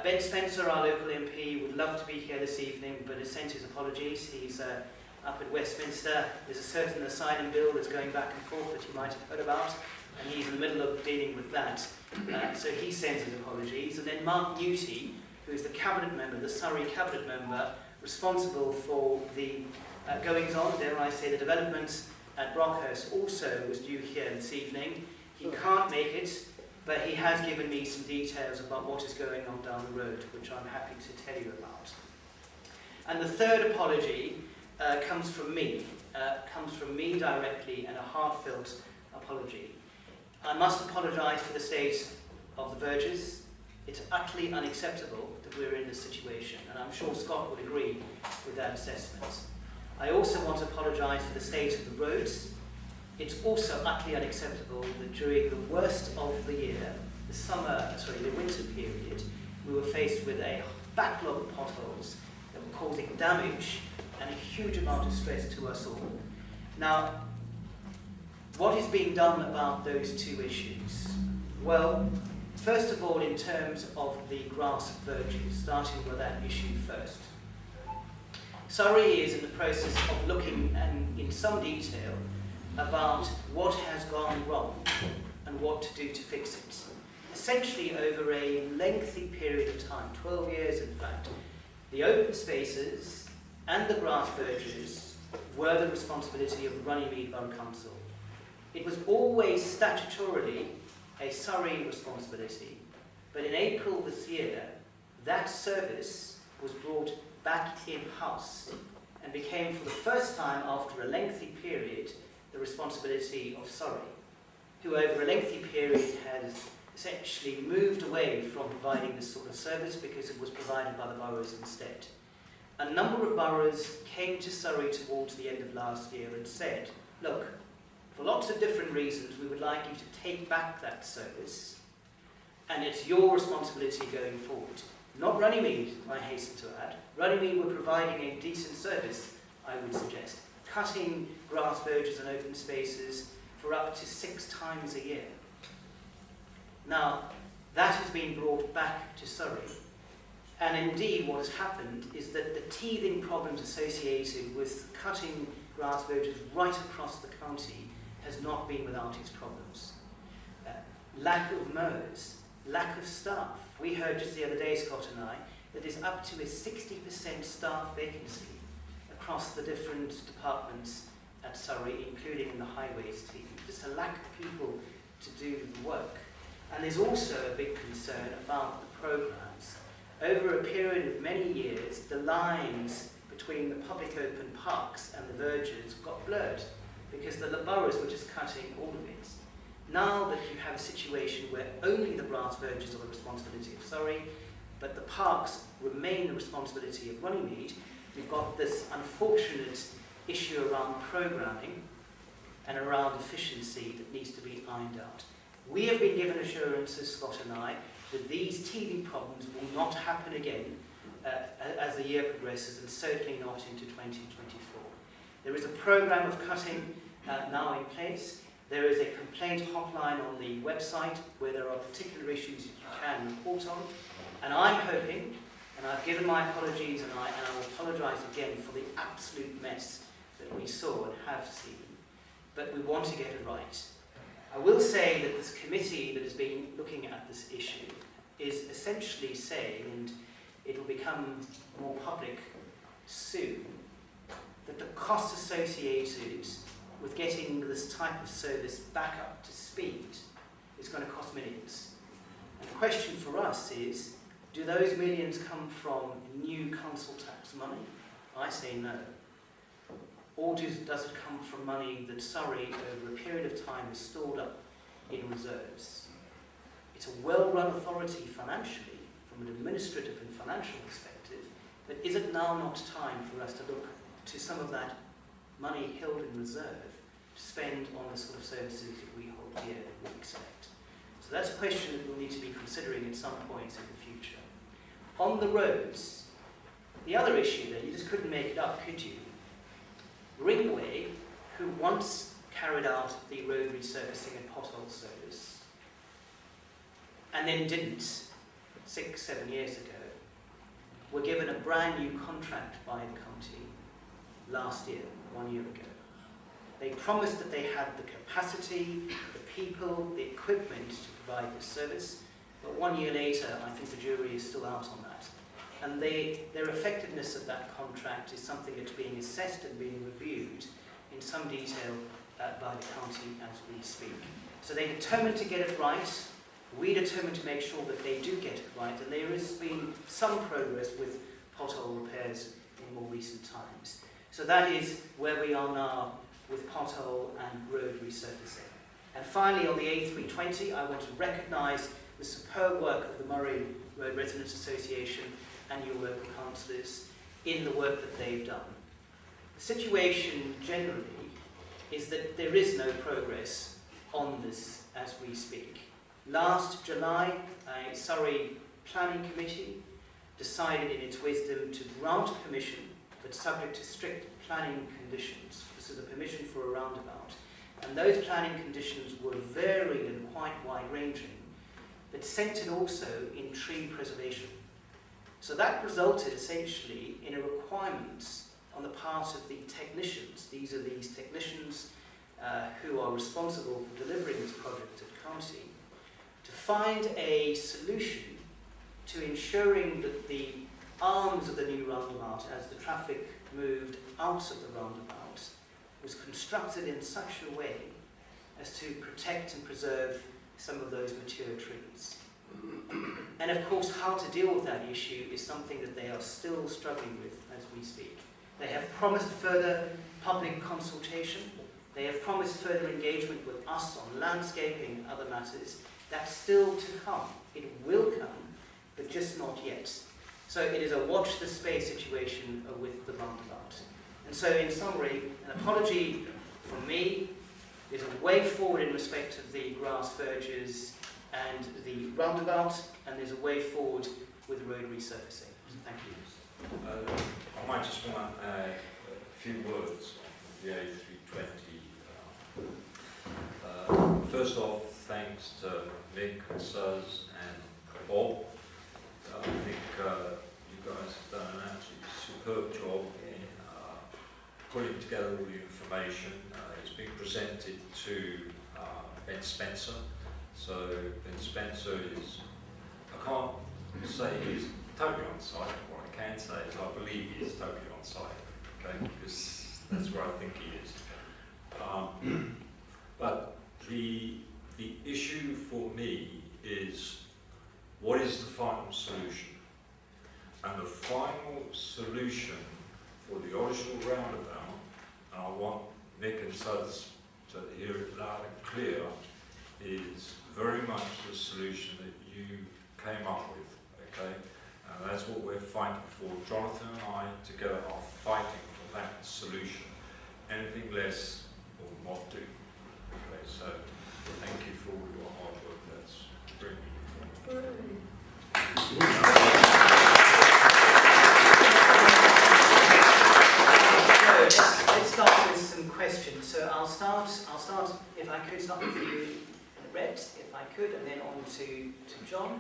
Ben Spencer, our local MP, would love to be here this evening, but has sent his apologies. He's up at Westminster. There's a certain asylum bill that's going back and forth that you might have heard about, and he's in the middle of dealing with that. So he sends his apologies. And then Mark Newty, who is the cabinet member, the Surrey cabinet member, responsible for the goings-on, dare I say, the developments at Brockhurst, also was due here this evening. He can't make it, but he has given me some details about what is going on down the road, which I'm happy to tell you about. And the third apology comes from me directly, and a heartfelt apology. I must apologise for the state of the verges. It's utterly unacceptable that we're in this situation, and I'm sure Scott would agree with that assessment. I also want to apologise for the state of the roads. It's also utterly unacceptable that during the worst of the year, the winter period, we were faced with a backlog of potholes that were causing damage and a huge amount of stress to us all. Now, what is being done about those 2 issues? Well, first of all, in terms of the grass verges, starting with that issue first. Surrey is in the process of looking in some detail about what has gone wrong and what to do to fix it. Essentially, over a lengthy period of time, 12 years in fact, the open spaces and the grass verges were the responsibility of Runnymede Borough Council. It was always statutorily a Surrey responsibility, but in April this year, that service was brought back in-house and became, for the first time after a lengthy period, the responsibility of Surrey, who over a lengthy period has essentially moved away from providing this sort of service because it was provided by the boroughs instead. A number of boroughs came to Surrey towards the end of last year and said, look, for lots of different reasons, we would like you to take back that service, and it's your responsibility going forward. Not Runnymede, I hasten to add. Runnymede were providing a decent service, I would suggest, cutting grass verges and open spaces for up to 6 times a year. Now, that has been brought back to Surrey, and indeed what has happened is that the teething problems associated with cutting grass verges right across the county has not been without its problems. Lack of mowers, lack of staff. We heard just the other day, Scott and I, that there's up to a 60% staff vacancy across the different departments at Surrey, including in the highways team. Just a lack of people to do the work. And there's also a big concern about the programmes. Over a period of many years, the lines between the public open parks and the verges got blurred because the boroughs were just cutting all of it. Now that you have a situation where only the grass verges are the responsibility of Surrey, but the parks remain the responsibility of Runnymede, we've got this unfortunate issue around programming and around efficiency that needs to be ironed out. We have been given assurances, Scott and I, that these teething problems will not happen again as the year progresses, and certainly not into 2024. There is a programme of cutting now in place. There is a complaint hotline on the website where there are particular issues that you can report on. And I'm hoping, and I've given my apologies, and I will apologise again for the absolute mess that we saw and have seen, but we want to get it right. I will say that this committee that has been looking at this issue is essentially saying, and it will become more public soon, that the costs associated with getting this type of service back up to speed is going to cost millions. And the question for us is, do those millions come from new council tax money? I say no. Or does it come from money that Surrey, over a period of time, has stored up in reserves? It's a well-run authority financially, from an administrative and financial perspective, but is it now not time for us to look to some of that money held in reserve to spend on the sort of services that we hold dear and we expect? So that's a question that we'll need to be considering at some point in the future. On the roads, the other issue that you just couldn't make it up, could you? Ringway, who once carried out the road resurfacing and pothole service, and then didn't 6-7 years ago, were given a brand new contract by the county last year, 1 year ago. They promised that they had the capacity, the people, the equipment to provide this service, but 1 year later, I think the jury is still out on that. And their effectiveness of that contract is something that's being assessed and being reviewed in some detail by the county as we speak. So they determined to get it right. We determined to make sure that they do get it right, and there has been some progress with pothole repairs in more recent times. So that is where we are now with pothole and road resurfacing. And finally, on the A320, I want to recognise the superb work of the Murray Road Residents Association and your local councillors in the work that they've done. The situation generally is that there is no progress on this as we speak. Last July, a Surrey Planning Committee decided in its wisdom to grant permission, but subject to strict planning conditions. This is a permission for a roundabout. And those planning conditions were varied and quite wide-ranging, but centred also in tree preservation. So that resulted essentially in a requirement on the part of the technicians. These are these technicians who are responsible for delivering this project at county, to find a solution to ensuring that the arms of the new roundabout, as the traffic moved out of the roundabout, was constructed in such a way as to protect and preserve some of those mature trees. And of course, how to deal with that issue is something that they are still struggling with as we speak. They have promised further public consultation. They have promised further engagement with us on landscaping and other matters. That's still to come. It will come, but just not yet. So it is a watch the space situation with the roundabout. And so in summary, an apology from me. There's a way forward in respect of the grass verges and the roundabout, and there's a way forward with the road resurfacing. Thank you. I might just want to add a few words on the A320. First off, thanks to Mick, Suz and Bob. I think you guys have done an absolutely superb job in putting together all the information. It's been presented to Ben Spencer. So Ben Spencer is, I can't say he's totally on site. What I can say is I believe he is totally on site, okay, because that's where I think he is. But the issue for me is, what is the final solution? And the final solution for the Ottershaw roundabout, and I want Nick and Suds to hear it loud and clear, is very much the solution that you came up with, okay? And that's what we're fighting for. Jonathan and I together are fighting for that solution. Anything less will not do. Okay, so thank you for all your hard work. That's brilliant. Let's start with some questions. So I'll start, if I could, start with you, Red, if I could, and then on to John,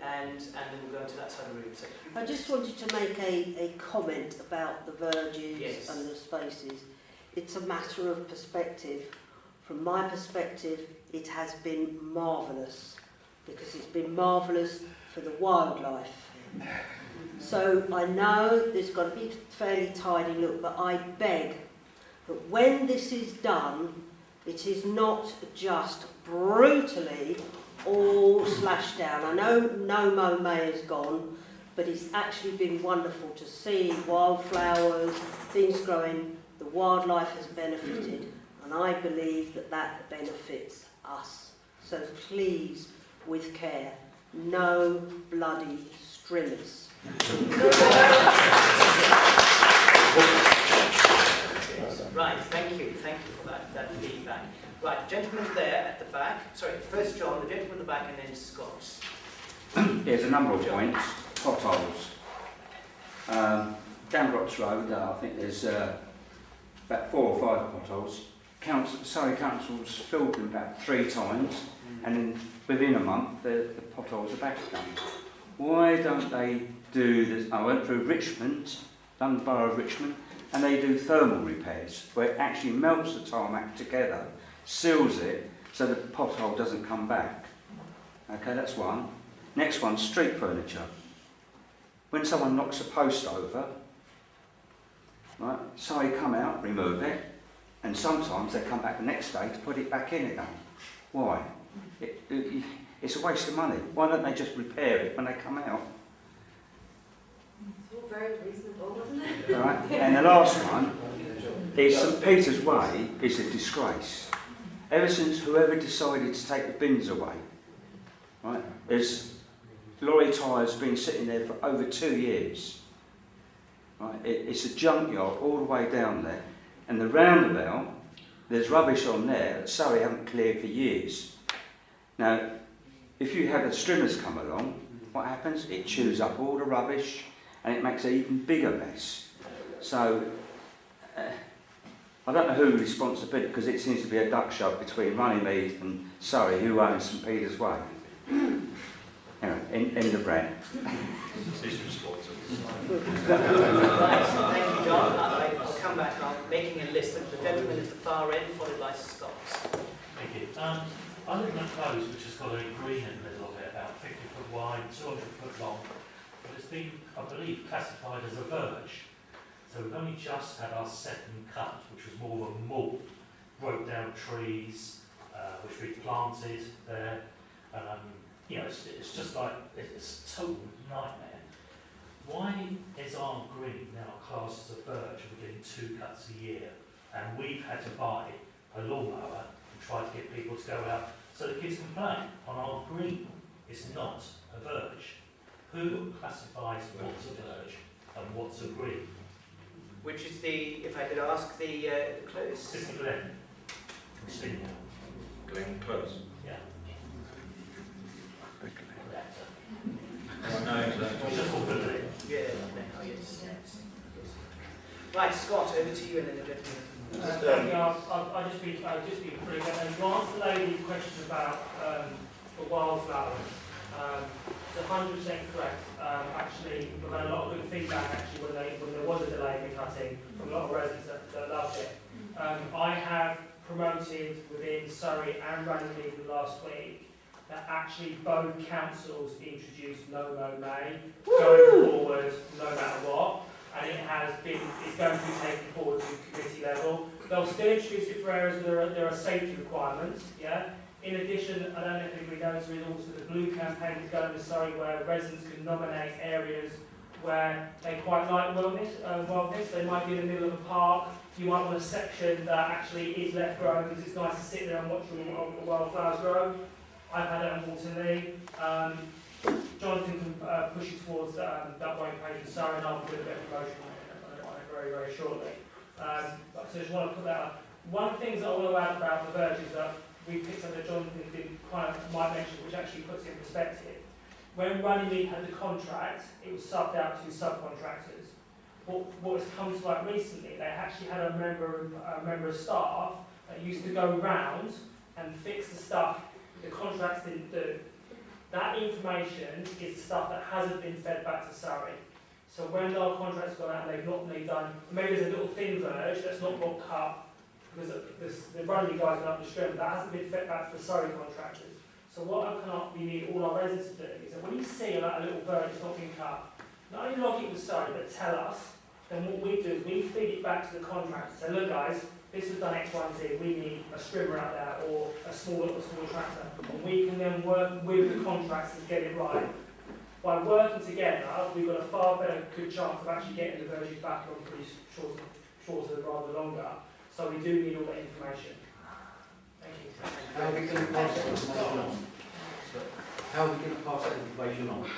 and then we'll go into that side of the room. So I just wanted to make a comment about the verges Yes. and the spaces. It's a matter of perspective. From my perspective, it has been marvellous, because it's been marvellous for the wildlife. So I know there's got to be a fairly tidy look, but I beg that when this is done, it is not just brutally all slashed down. I know no mow May is gone, but it's actually been wonderful to see wildflowers, things growing. The wildlife has benefited, and I believe that that benefits us. So please, with care, no bloody strimmers. Right, thank you for that feedback. Right, the gentleman there at the back, sorry, first John, the gentleman at the back, and then Scott. There's a number of points. Potholes. Down Brocks Road, I think there's about 4 or 5 potholes. Surrey Council's filled them about 3 times, and then within a month the potholes are back done. Why don't they do this? I went through Richmond, London Borough of Richmond, and they do thermal repairs where it actually melts the tarmac together, seals it so the pothole doesn't come back. Okay, that's one. Next one, street furniture. When someone knocks a post over, right, Surrey come out, remove it, and sometimes they come back the next day to put it back in again. Why? It's a waste of money. Why don't they just repair it when they come out? It's all very reasonable, isn't it? All right. And the last one is St Peter's Way is a disgrace. Ever since whoever decided to take the bins away, right, there's lorry tyres been sitting there for over 2 years. Right, it's a junkyard all the way down there, and the roundabout, there's rubbish on there that Surrey haven't cleared for years. Now, if you have the strimmers come along, what happens? It chews up all the rubbish, and it makes an even bigger mess. So, I don't know whose responsibility, because it seems to be a duck shop between Runnymede and Surrey, who owns St Peter's Way. Anyway, end of rant. His responsibility. Right, so thank you, John. I'll come back. I'm making a list of the gentleman at the far end, followed by Scott. Thank you. I live in a close which has got a green in the middle of it, about 50 foot wide, 200 foot long, but it's been, I believe, classified as a verge. So we've only just had our second cut, which was more of a mull, broke down trees, which we planted there. You know, it's just like, it's a total nightmare. Why is our green now classed as a verge and we're getting 2 cuts a year? And we've had to buy a lawnmower and try to get people to go out so the kids can play on our green. It's not a verge. Who classifies what's a verge and what's a green? Which is the, if I could ask, the close? Sister Glen. Senior. Glen Close. Yeah. I know exactly. Just all good. Yeah, oh, yes. Right, Scott, over to you and then the gentleman. I'll just be brief. And to answer the lady's question about the wildflowers, it's 100% correct. Actually, we've had a lot of good feedback actually when there was a delay in cutting from a lot of residents that loved it. I have promoted within Surrey and Runnymede last week that actually both councils introduced no mow May going forward no matter what. And it's going to be taken forward to committee level. They'll still introduce it for areas where there are safety requirements, yeah? In addition, I don't know if anybody knows, there is also the Blue campaign that's going in Surrey where residents can nominate areas where they quite like wildness. They might be in the middle of a park, you might want a section that actually is left growing because it's nice to sit there and watch the wildflowers grow. I've had it on Waterloo. Jonathan can push you towards that white page in Surrey, and I'll do a bit of promotion on it very, very shortly. So I just want to put that up. One of the things I want to add about the verge is that we picked up that Jonathan might mention, which actually puts it in perspective. When Runnymede had the contract, it was subbed out to subcontractors. What has come to light recently, they actually had a member of staff that used to go round and fix the stuff the contracts didn't do. That information is the stuff that hasn't been fed back to Surrey. So when our contracts gone out and they've not been done, maybe there's a little thin verge that's not got cut because the Runnymede guys went up the stream, that hasn't been fed back to the Surrey contractors. So what we need all our residents to do is that when you see that a little verge has not been cut, not only log it with Surrey, but tell us, then what we do is we feed it back to the contractors. Say, look guys, this was done X, Y, and Z, we need a strimmer out there or a smaller tractor. And we can then work with the contractors to get it right. By working together, we've got a far better good chance of actually getting the verges back on pretty shorter rather than longer. So we do need all that information. Thank you. How are we going to pass that information on? How are we going to pass that information on?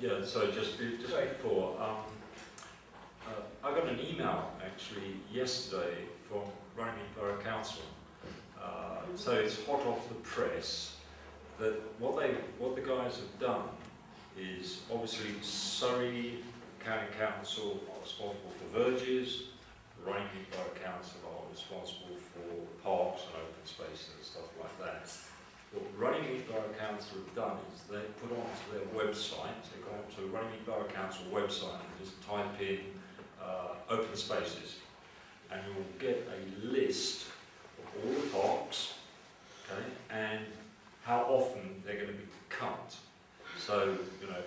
Yeah, so just before, I got an email actually yesterday from Runnymede Borough Council. So it's hot off the press that what the guys have done is obviously Surrey County Council are responsible for verges, Runnymede Borough Council are responsible for parks and open spaces and stuff like that. What Runnymede Borough Council have done is they put onto their website, they go onto the Runnymede Borough Council website and just type in open spaces, and you will get a list of all the parks, okay, and how often they're going to be cut. So,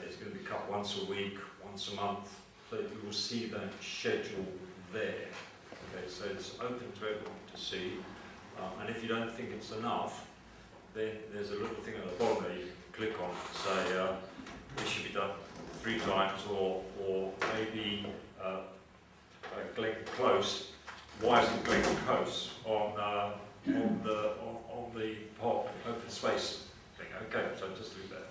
it's going to be cut once a week, once a month, so you will see that schedule there. Okay, so it's open to everyone to see, and if you don't think it's enough, then there's a little thing at the bottom there you can click on to say this should be done 3 times, or maybe Glen Close. Why isn't Glen Close on the park open space thing? Okay, so just do that.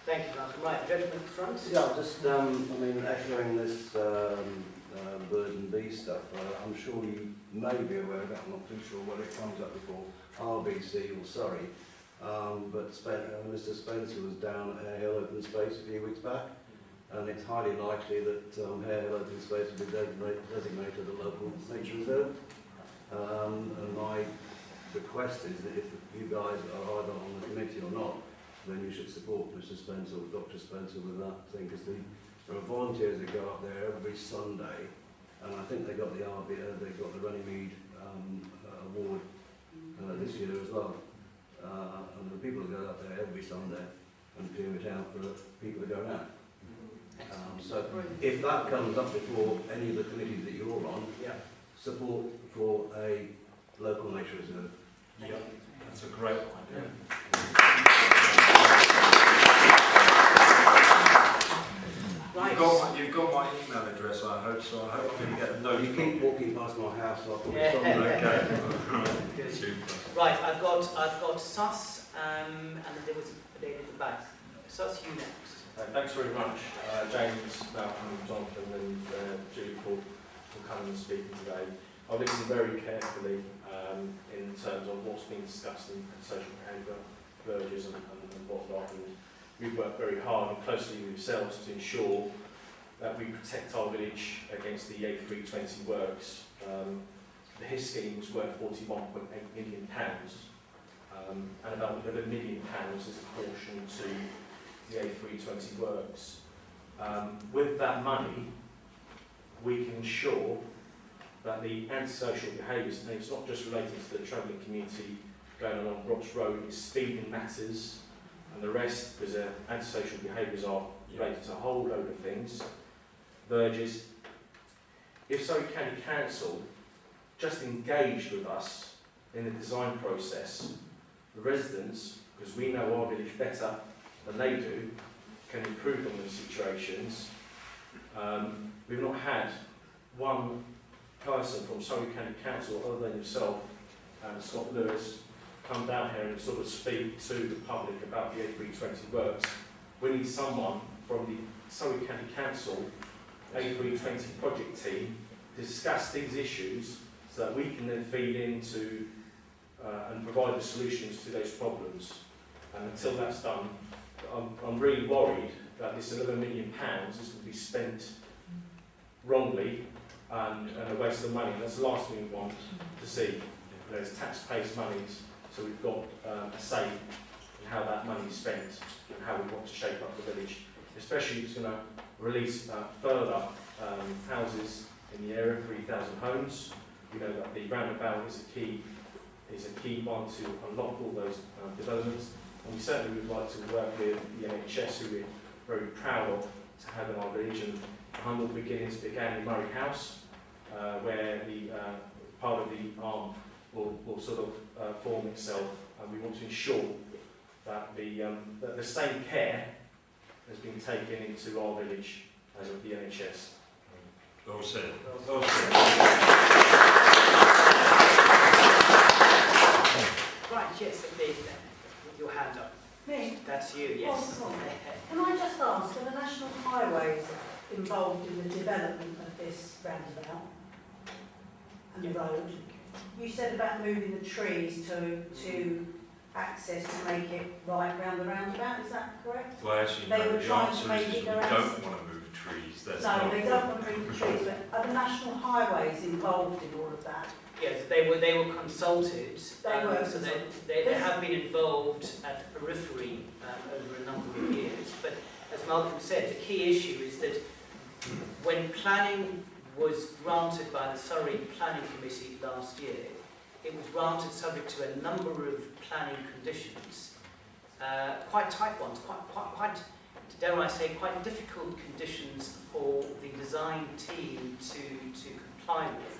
Thank you, Malcolm. Right, gentleman at the front. Yeah, just echoing this bird and bee stuff. I'm sure you may be aware of it. I'm not too sure whether it comes up before RBC or Surrey. But Mr. Spencer was down at Hare Hill Open Space a few weeks back, and it's highly likely that Hare Hill Open Space will be designated a local nature reserve. And my request is that if you guys are either on the committee or not, then you should support Mr. Spencer or Dr. Spencer with that thing, because there are volunteers that go up there every Sunday, and I think they got the Runnymede award this year as well. And the people that go up there every Sunday and clear it out for people that go out. So if that comes up before any of the committees that you're on, support for a local nature reserve. Yeah, that's a great idea. Right. You've got my email address, I hope. road, so I hope we get a No, note. you keep walking past my house, so I'll put Yeah. it on there. Good. Super. Right, I've got Sus, and then there was a lady at the back. Sus, you next. Thanks very much, James, Malcolm, Jonathan and Julie for coming and speaking today. I've listened very carefully in terms of what's been discussed in social behaviour, verges and whatnot, and we've worked very hard and closely with yourselves to ensure that we protect our village against the A320 works. The HIS scheme was worth £41.8 million, and about £11 million is apportioned to the A320 works. With that money, we can ensure that the antisocial behaviours, and it's not just related to the travelling community going along Brox Road, it's speeding matters, and the rest, because antisocial behaviours are related to a whole load of things, verges. If Surrey County Council just engaged with us in the design process, the residents, because we know our village better than they do, can improve on those situations. We've not had one person from Surrey County Council, other than yourself and Scott Lewis, come down here and sort of speak to the public about the A320 works. We need someone from the Surrey County Council A320 project team to discuss these issues so that we can then feed into and provide the solutions to those problems. And until that's done, I'm really worried that this £11 million is going to be spent wrongly and a waste of money. That's the last thing we want to see. There's taxpayers' monies, so we've got a say in how that money is spent and how we want to shape up the village. Especially if it's going to release further houses in the area, 3,000 homes. We know that the roundabout is a key one to unlock all those developments. And we certainly would like to work with the NHS, who we're very proud of to have in our village. And humble beginnings began in Murray House, where the part of the arm will sort of form itself. And we want to ensure that the same care has been taken into our village as of the NHS. Well said. Well said. Right, yes, indeed, with your hand up. Me? That's you, yes. Oh, can I just ask, are the National Highways involved in the development of this roundabout and the road? You said about moving the trees to access to make it right round the roundabout, is that correct? Well, actually, They no, were the trying to answer make is it we go don't out. want to move trees. That's No, not they don't want to move the trees, but are the National Highways involved in all of that? Yes, they were consulted, They were so consulted. they have been involved at the periphery over a number of years. But as Malcolm said, the key issue is that when planning was granted by the Surrey Planning Committee last year, it was granted subject to a number of planning conditions, quite tight ones, quite, dare I say, quite difficult conditions for the design team to comply with,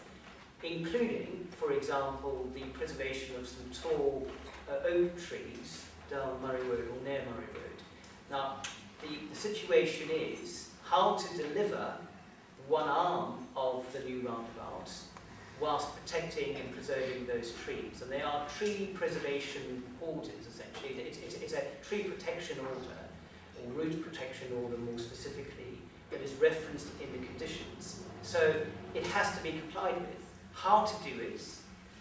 including, for example, the preservation of some tall oak trees down Murray Road or near Murray Road. Now, the situation is how to deliver one arm of the new roundabout whilst protecting and preserving those trees. And they are tree preservation orders, essentially. It's a tree protection order, or root protection order more specifically, that is referenced in the conditions. So it has to be complied with. How to do it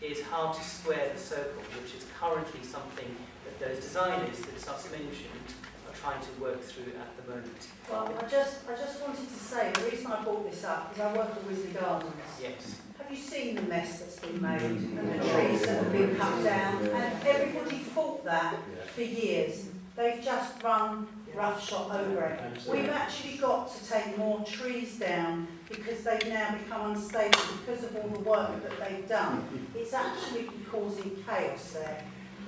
is how to square the circle, which is currently something that those designers that Sus mentioned are trying to work through at the moment. Well, I just wanted to say, the reason I brought this up is I work at Wisley Gardens. Yes. Have you seen the mess that's been made and the trees that have been cut down? And everybody fought that for years. They've just run roughshod over it. We've actually got to take more trees down because they've now become unstable because of all the work that they've done. It's absolutely causing chaos there.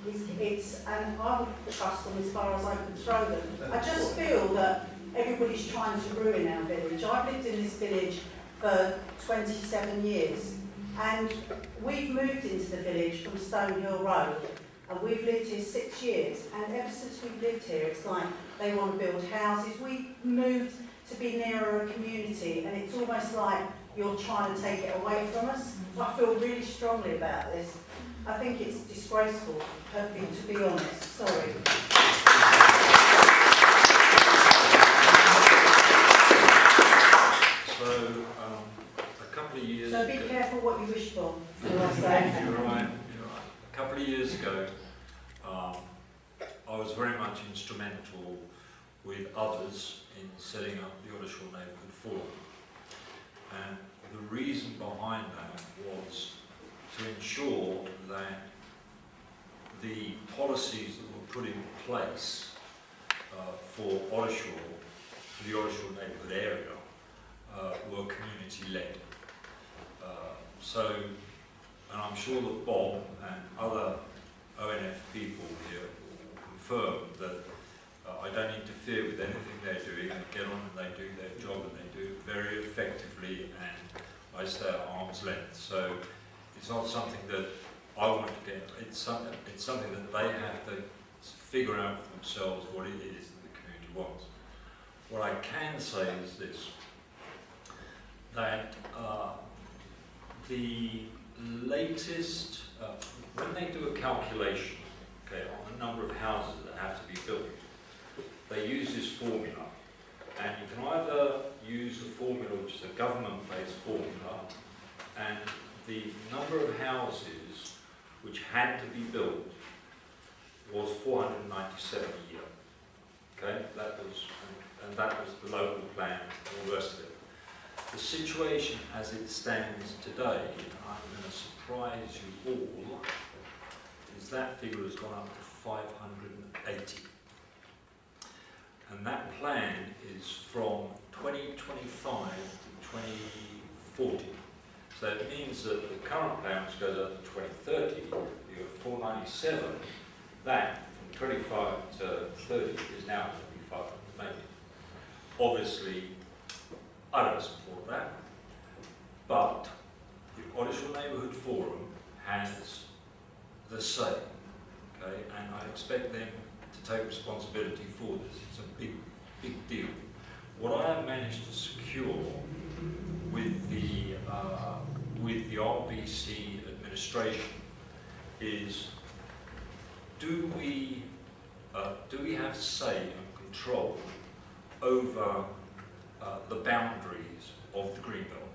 And I would trust them as far as I could throw them. I just feel that everybody's trying to ruin our village. I've lived in this village for 27 years, and we've moved into the village from Stonehill Road, and we've lived here 6 years, and ever since we've lived here it's like they want to build houses. We moved to be nearer a community, and it's almost like you're trying to take it away from us. I feel really strongly about this. I think it's disgraceful, to be honest. Sorry. So, a couple of years So be ago... careful what you wish for, do I say? You're right. A couple of years ago, I was very much instrumental with others in setting up the Ottershaw Neighbourhood Forum. And the reason behind that was to ensure that the policies that were put in place for Ottershaw, for the Ottershaw neighbourhood area, were community-led. So, and I'm sure that Bob and other ONF people here will confirm that I don't interfere with anything they're doing. I get on and they do their job and they do it very effectively, and I stay at arm's length. So it's not something that I want to get, it's something that they have to figure out for themselves what it is that the community wants. What I can say is this, that the latest, when they do a calculation, okay, on the number of houses that have to be built, they use this formula, and you can either use the formula which is a government-based formula, and the number of houses which had to be built was 497 a year. Okay, that was, and that was the local plan and all the rest of it. The situation as it stands today, and I'm going to surprise you all, is that figure has gone up to 580. And that plan is from 2025 to 2040. So it means that the current plan, which goes up to 2030, you have 497, that from 25 to 30 is now going to be 580. Obviously, I don't support that, but the Ottershaw Neighbourhood Forum has the say, okay, and I expect them to take responsibility for this. It's a big, big deal. What I have managed to secure with the RBC administration is, do we have say and control over the boundaries of the Greenbelt?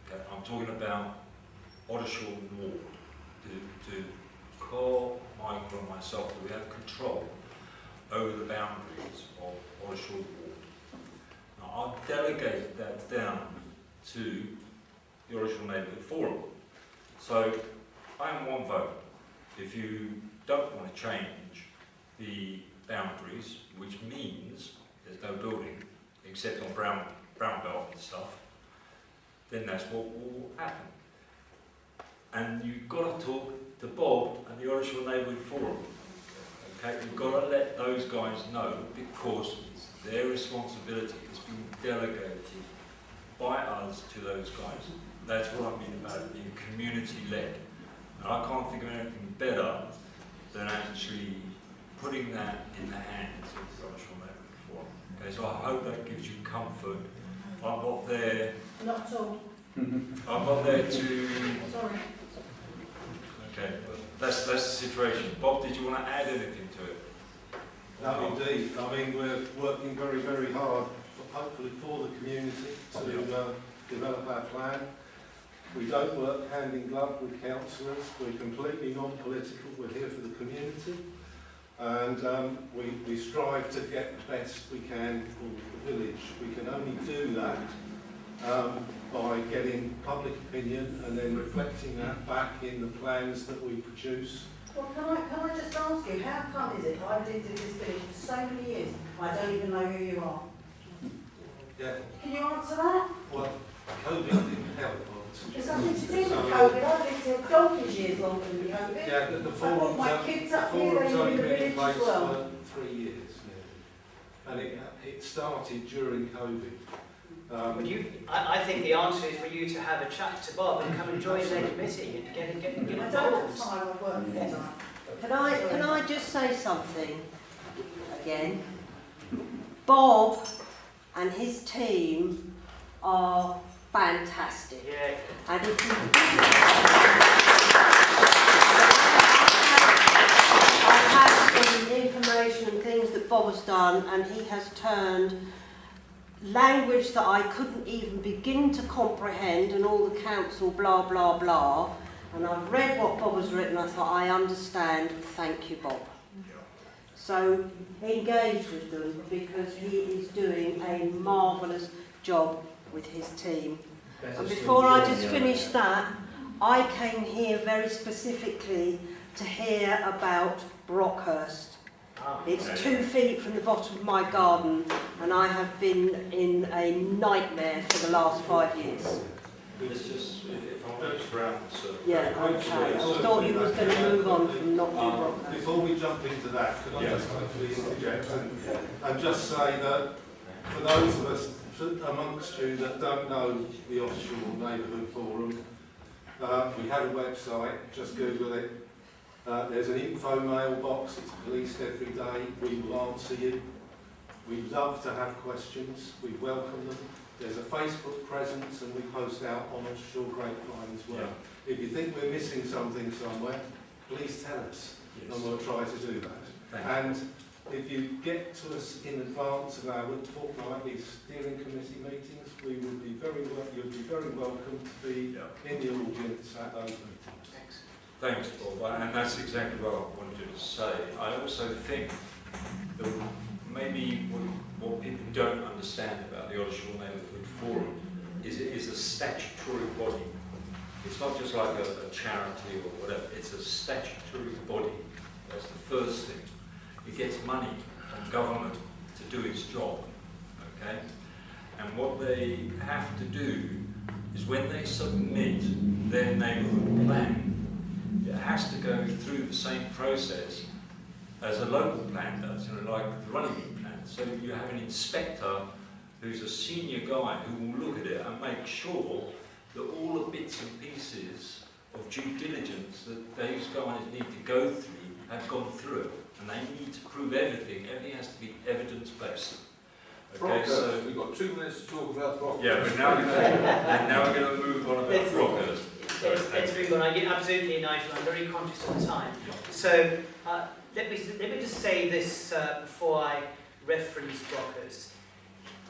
Okay, I'm talking about Ottershaw Ward. To Carl, Michael and myself, that we have control over the boundaries of Ottershaw Ward. Now, I've delegated that down to the Ottershaw Neighbourhood Forum. So, I am one vote. If you don't want to change the boundaries, which means there's no building except on brown belt and stuff, then that's what will happen. And you've got to talk to Bob and the Ottershaw Neighbourhood Forum. Okay, you've got to let those guys know, because it's their responsibility. It's been delegated by us to those guys. That's what I mean about it being community-led. And I can't think of anything better than actually putting that in the hands of the Ottershaw Neighbourhood Forum. Okay, so I hope that gives you comfort. I'm not there. Not at all. I'm not there to. Sorry. Okay, that's the situation. Bob, did you want to add anything to it? No, indeed. I mean, we're working very, very hard, hopefully for the community, to develop our plan. We don't work hand in glove with councillors. We're completely non-political. We're here for the community. And we strive to get the best we can for the village. We can only do that by getting public opinion and then reflecting that back in the plans that we produce. Well, can I just ask you, how come is it I've lived in this village for so many years, I don't even know who you are? Yeah. Can you answer that? Well, COVID didn't help. There's nothing to do with COVID. I've lived here donkey's years longer than COVID. Yeah, the I brought my kids up here, they live in the village as well. For 3 years now. And it started during COVID. I think the answer is for you to have a chat to Bob and come and join their committee and get involved. I don't have time, I work full time. Can I just say something again? Bob and his team are fantastic. Yeah. And if you I have some information and things that Bob has done, and he has turned language that I couldn't even begin to comprehend, and all the council blah blah blah, and I've read what Bob has written. I thought, I understand, thank you, Bob. So engage with them, because he is doing a marvellous job with his team. And before I just finish that, I came here very specifically to hear about Brockhurst. It's 2 feet from the bottom of my garden, and I have been in a nightmare for the last 5 years. It's just, if I want to ground, so. Yeah, okay. I thought you was going to move on from not doing Brockhurst. Before we jump into that, could I just quickly interject and just say that for those of us amongst you that don't know the Ottershaw Neighbourhood Forum, we have a website, just Google it. There's an info mailbox, it's policed every day, we will answer you. We love to have questions, we welcome them. There's a Facebook presence and we post out on Ottershaw Grapevine as well. Yeah. If you think we're missing something somewhere, please tell us, and we'll try to do that. And if you get to us in advance of our fortnightly steering committee meetings, we would be you'd be very welcome to be in the audience at those meetings. Thanks, Bob. And that's exactly what I wanted to say. I also think that maybe what people don't understand about the Ottershaw Neighbourhood Forum is it is a statutory body. It's not just like a charity or whatever. It's a statutory body. That's the first thing. It gets money from government to do its job, okay? And what they have to do is when they submit their neighbourhood plan, it has to go through the same process as a local plan does, like the Runnymede plan. So you have an inspector who's a senior guy who will look at it and make sure that all the bits and pieces of due diligence that those guys need to go through have gone through. And they need to prove everything. Everything has to be evidence-based. Okay, so we've got 2 minutes to talk about Brockhurst. Yeah, but now we're going to move on about Brockhurst. Let's move on. I get absolutely, Nigel. I'm very conscious of the time. So let me just say this before I reference Brockhurst.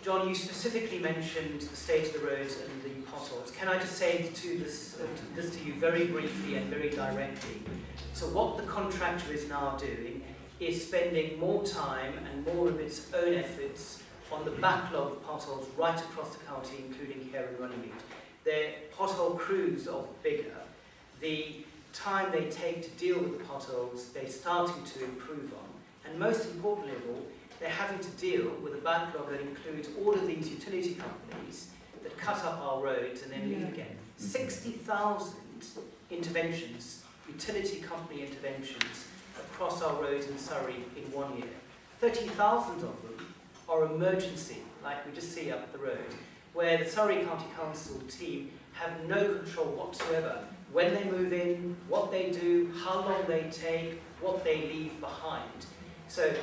John, you specifically mentioned the state of the roads and the potholes. Can I just say this to you very briefly and very directly? So what the contractor is now doing is spending more time and more of its own efforts on the backlog of potholes right across the county, including here in Runnymede. Their pothole crews are bigger. The time they take to deal with the potholes, they're starting to improve on. And most importantly of all, they're having to deal with a backlog that includes all of these utility companies that cut up our roads and then leave again. 60,000 interventions, utility company interventions, across our roads in Surrey in 1 year. 30,000 of them are emergency, like we just see up the road, where the Surrey County Council team have no control whatsoever when they move in, what they do, how long they take, what they leave behind. So,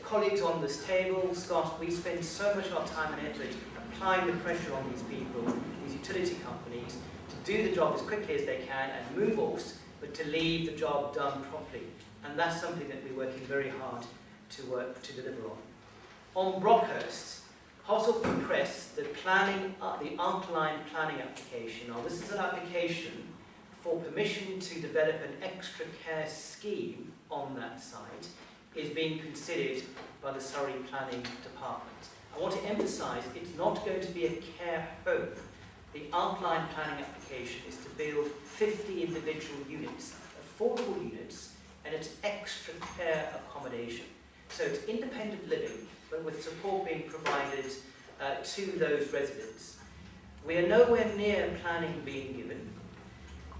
colleagues on this table, Scott, we spend so much of our time and effort applying the pressure on these people, these utility companies, to do the job as quickly as they can and move off, but to leave the job done properly. And that's something that we're working very hard to deliver on. On Brockhurst, hot off the press, the outline planning application. Now, this is an application for permission to develop an extra care scheme on that site is being considered by the Surrey Planning Department. I want to emphasise it's not going to be a care home. The outline planning application is to build 50 individual units, affordable units, and it's extra care accommodation. So it's independent living, but with support being provided to those residents. We are nowhere near planning being given.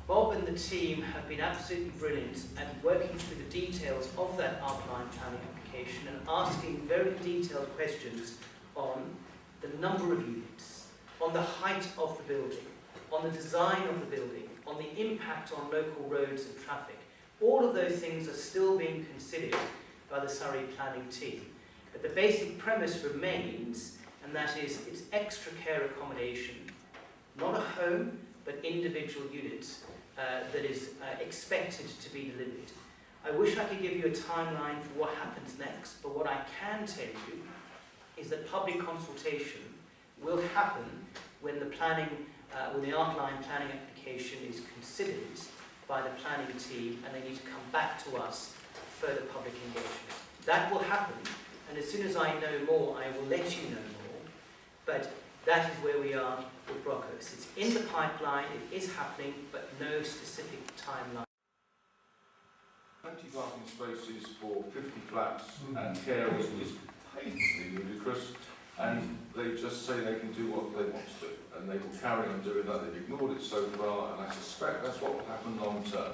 Bob and the team have been absolutely brilliant at working through the details of that outline planning application and asking very detailed questions on the number of units, on the height of the building, on the design of the building, on the impact on local roads and traffic. All of those things are still being considered by the Surrey planning team. But the basic premise remains, and that is it's extra care accommodation, not a home, but individual units that is expected to be delivered. I wish I could give you a timeline for what happens next, but what I can tell you is that public consultation will happen when the planning, when the outline planning application is considered by the planning team, and they need to come back to us for further public engagement. That will happen, and as soon as I know more, I will let you know more. But that is where we are with Brockos. It's in the pipeline, it is happening, but no specific timeline. 20 parking spaces for 50 flats and carers is patently ludicrous, and they just say they can do what they want to do, and they will carry on doing that. They've ignored it so far, and I suspect that's what will happen long term.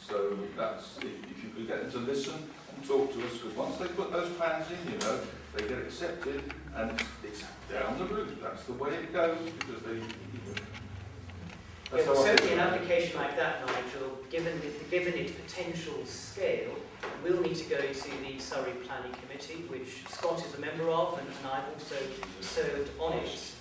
So that's, if you could get them to listen and talk to us, because once they put those plans in, you know, they get accepted, and it's down the route. That's the way it goes, because they... Yeah, certainly an application like that, Nigel, given its potential scale, will need to go to the Surrey Planning Committee, which Scott is a member of, and I've also served on it.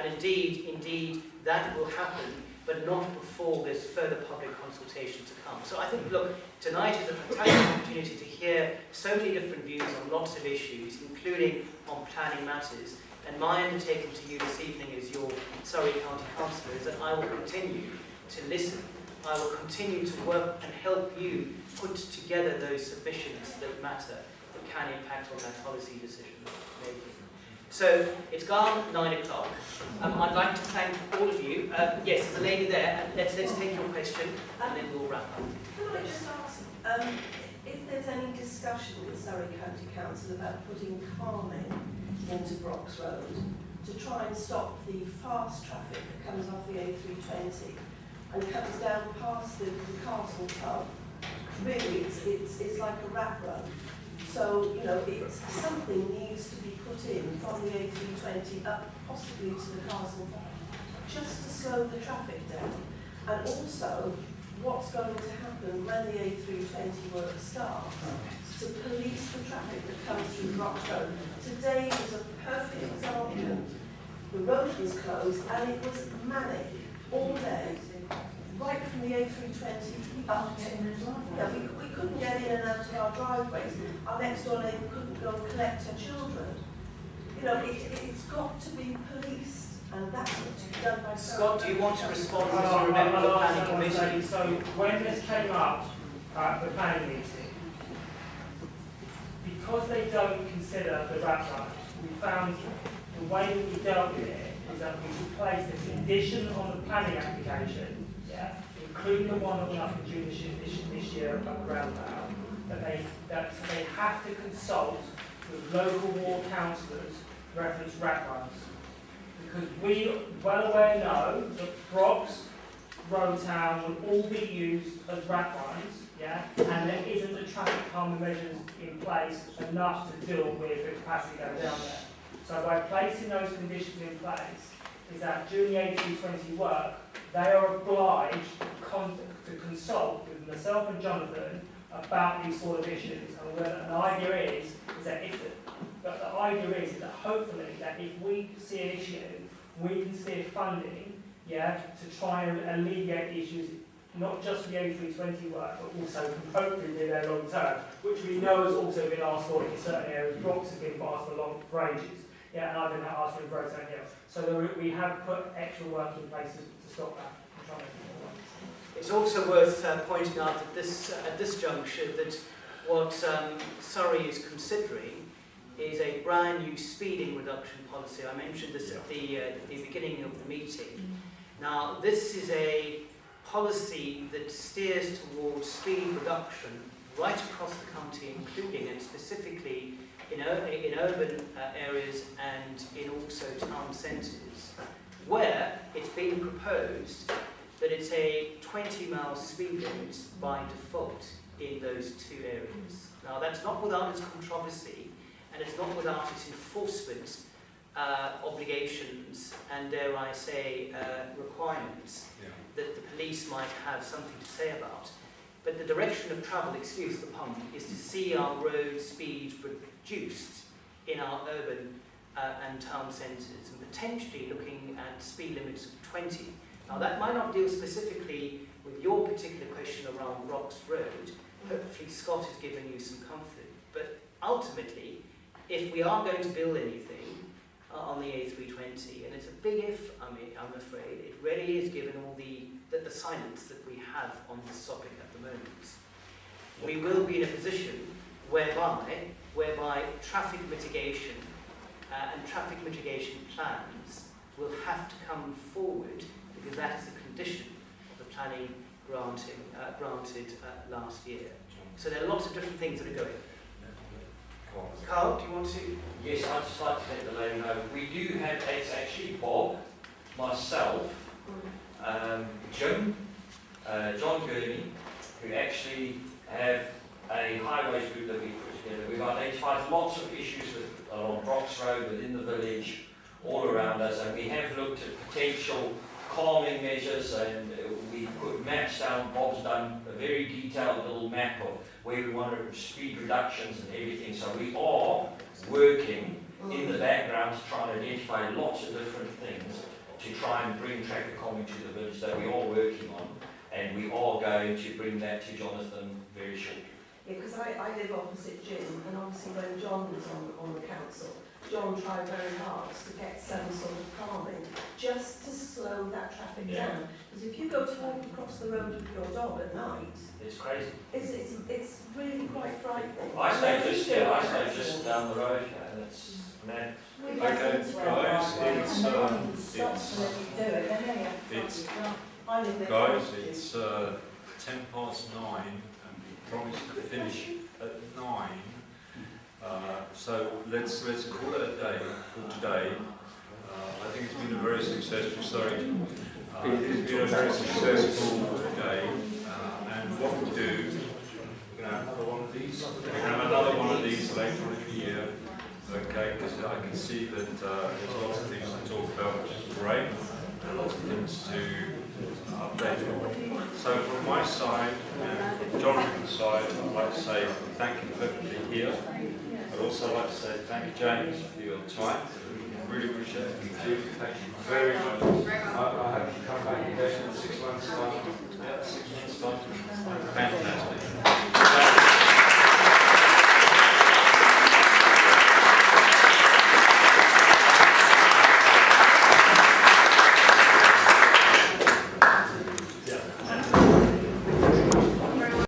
And indeed, that will happen, but not before there's further public consultation to come. So I think, look, tonight is a fantastic opportunity to hear so many different views on lots of issues, including on planning matters. And my undertaking to you this evening as your Surrey County Councillor is that I will continue to listen. I will continue to work and help you put together those submissions that matter, that can impact on that policy decision making. So it's gone 9 o'clock. I'd like to thank all of you. Yes, there's a lady there. Let's take your question and then we'll wrap up. Can I just ask if there's any discussion with Surrey County Council about putting calming into Brox Road to try and stop the fast traffic that comes off the A320 and comes down past the castle pub? Really, it's like a rat run. So, you know, something needs to be put in from the A320 up possibly to the castle pub, just to slow the traffic down. And also, what's going to happen when the A320 work starts to police the traffic that comes through Brox Road. Today was a perfect example. The road was closed and it was manic all day, right from the A320 up to... we couldn't get in and out of our driveways. Our next door neighbour couldn't go and collect her children. You know, it's got to be policed, and that's what's to be done by... Scott, do you want to respond as you remember the planning committee? So when this came up at the planning meeting, because they don't consider the rat run, we found the way that we dealt with it is that we placed a condition on the planning application, including the one that went up in June this year around now, that they have to consult with local ward councillors reference rat runs. Because we well aware know that Brox, Roadtown will all be used as rat runs, and there isn't the traffic calming measures in place enough to deal with the capacity going down there. So by placing those conditions in place, is that during the A320 work, they are obliged to consult with myself and Jonathan about these sort of issues. And the idea is that the idea is that hopefully that if we see an issue, we can steer funding, to try and alleviate the issues, not just for the A320 work, but also hopefully be there long term, which we know has also been asked for in certain areas. Brox has been asked for ages, and I've been asked for in Roadtown Hill. So we have put extra work in place to stop that and try and make it more. It's also worth pointing out that at this juncture that what Surrey is considering is a brand new speeding reduction policy. I mentioned this at the beginning of the meeting. Now, this is a policy that steers towards speed reduction right across the county, including and specifically in urban areas and in also town centres, where it's being proposed that it's a 20-mile speed limit by default in those two areas. Now, that's not without its controversy, and it's not without its enforcement obligations and, dare I say, requirements that the police might have something to say about. But the direction of travel, excuse the pun, is to see our road speed reduced in our urban and town centres, and potentially looking at speed limits of 20. Now that might not deal specifically with your particular question around Brox Road. Hopefully Scott has given you some comfort. But ultimately, if we are going to build anything on the A320, and it's a big if, I'm afraid, it really is given all the silence that we have on this topic at the moment. We will be in a position whereby traffic mitigation and traffic mitigation plans will have to come forward, because that is a condition of the planning granted last year. So there are lots of different things that are going. Carl, do you want to? Yes, I'd just like to let the lady know, we do have, it's actually Bob, myself, Jim, John Gurney, who actually have a highways group that we put together. We've identified lots of issues along Brox Road, within the village, all around us, and we have looked at potential calming measures, and we put maps down. Bob's done a very detailed little map of where we want speed reductions and everything. So we are working in the background to try and identify lots of different things to try and bring traffic calming to the village that we are working on, and we are going to bring that to Jonathan very shortly. Yeah, because I live opposite Jim, and obviously when John was on the council, John tried very hard to get some sort of calming, just to slow that traffic down. Because if you go to walk across the road with your dog at night, it's crazy. It's really quite frightening. I stay just down the road, and it's mad. Okay, guys, it's 9:10, and we promised to finish at 9. So let's call it a day for today. I think it's been a very successful, it's been a very successful day. And what we'll do, we're going to have another one of these. We're going to have another one of these later in the year. Okay, because I can see that there's lots of things to talk about, which is great, and lots of things to update on. So from my side and from Jonathan's side, I'd like to say thank you for being here. I'd also like to say thank you, James, for your time. Really appreciate it. Thank you very much. I have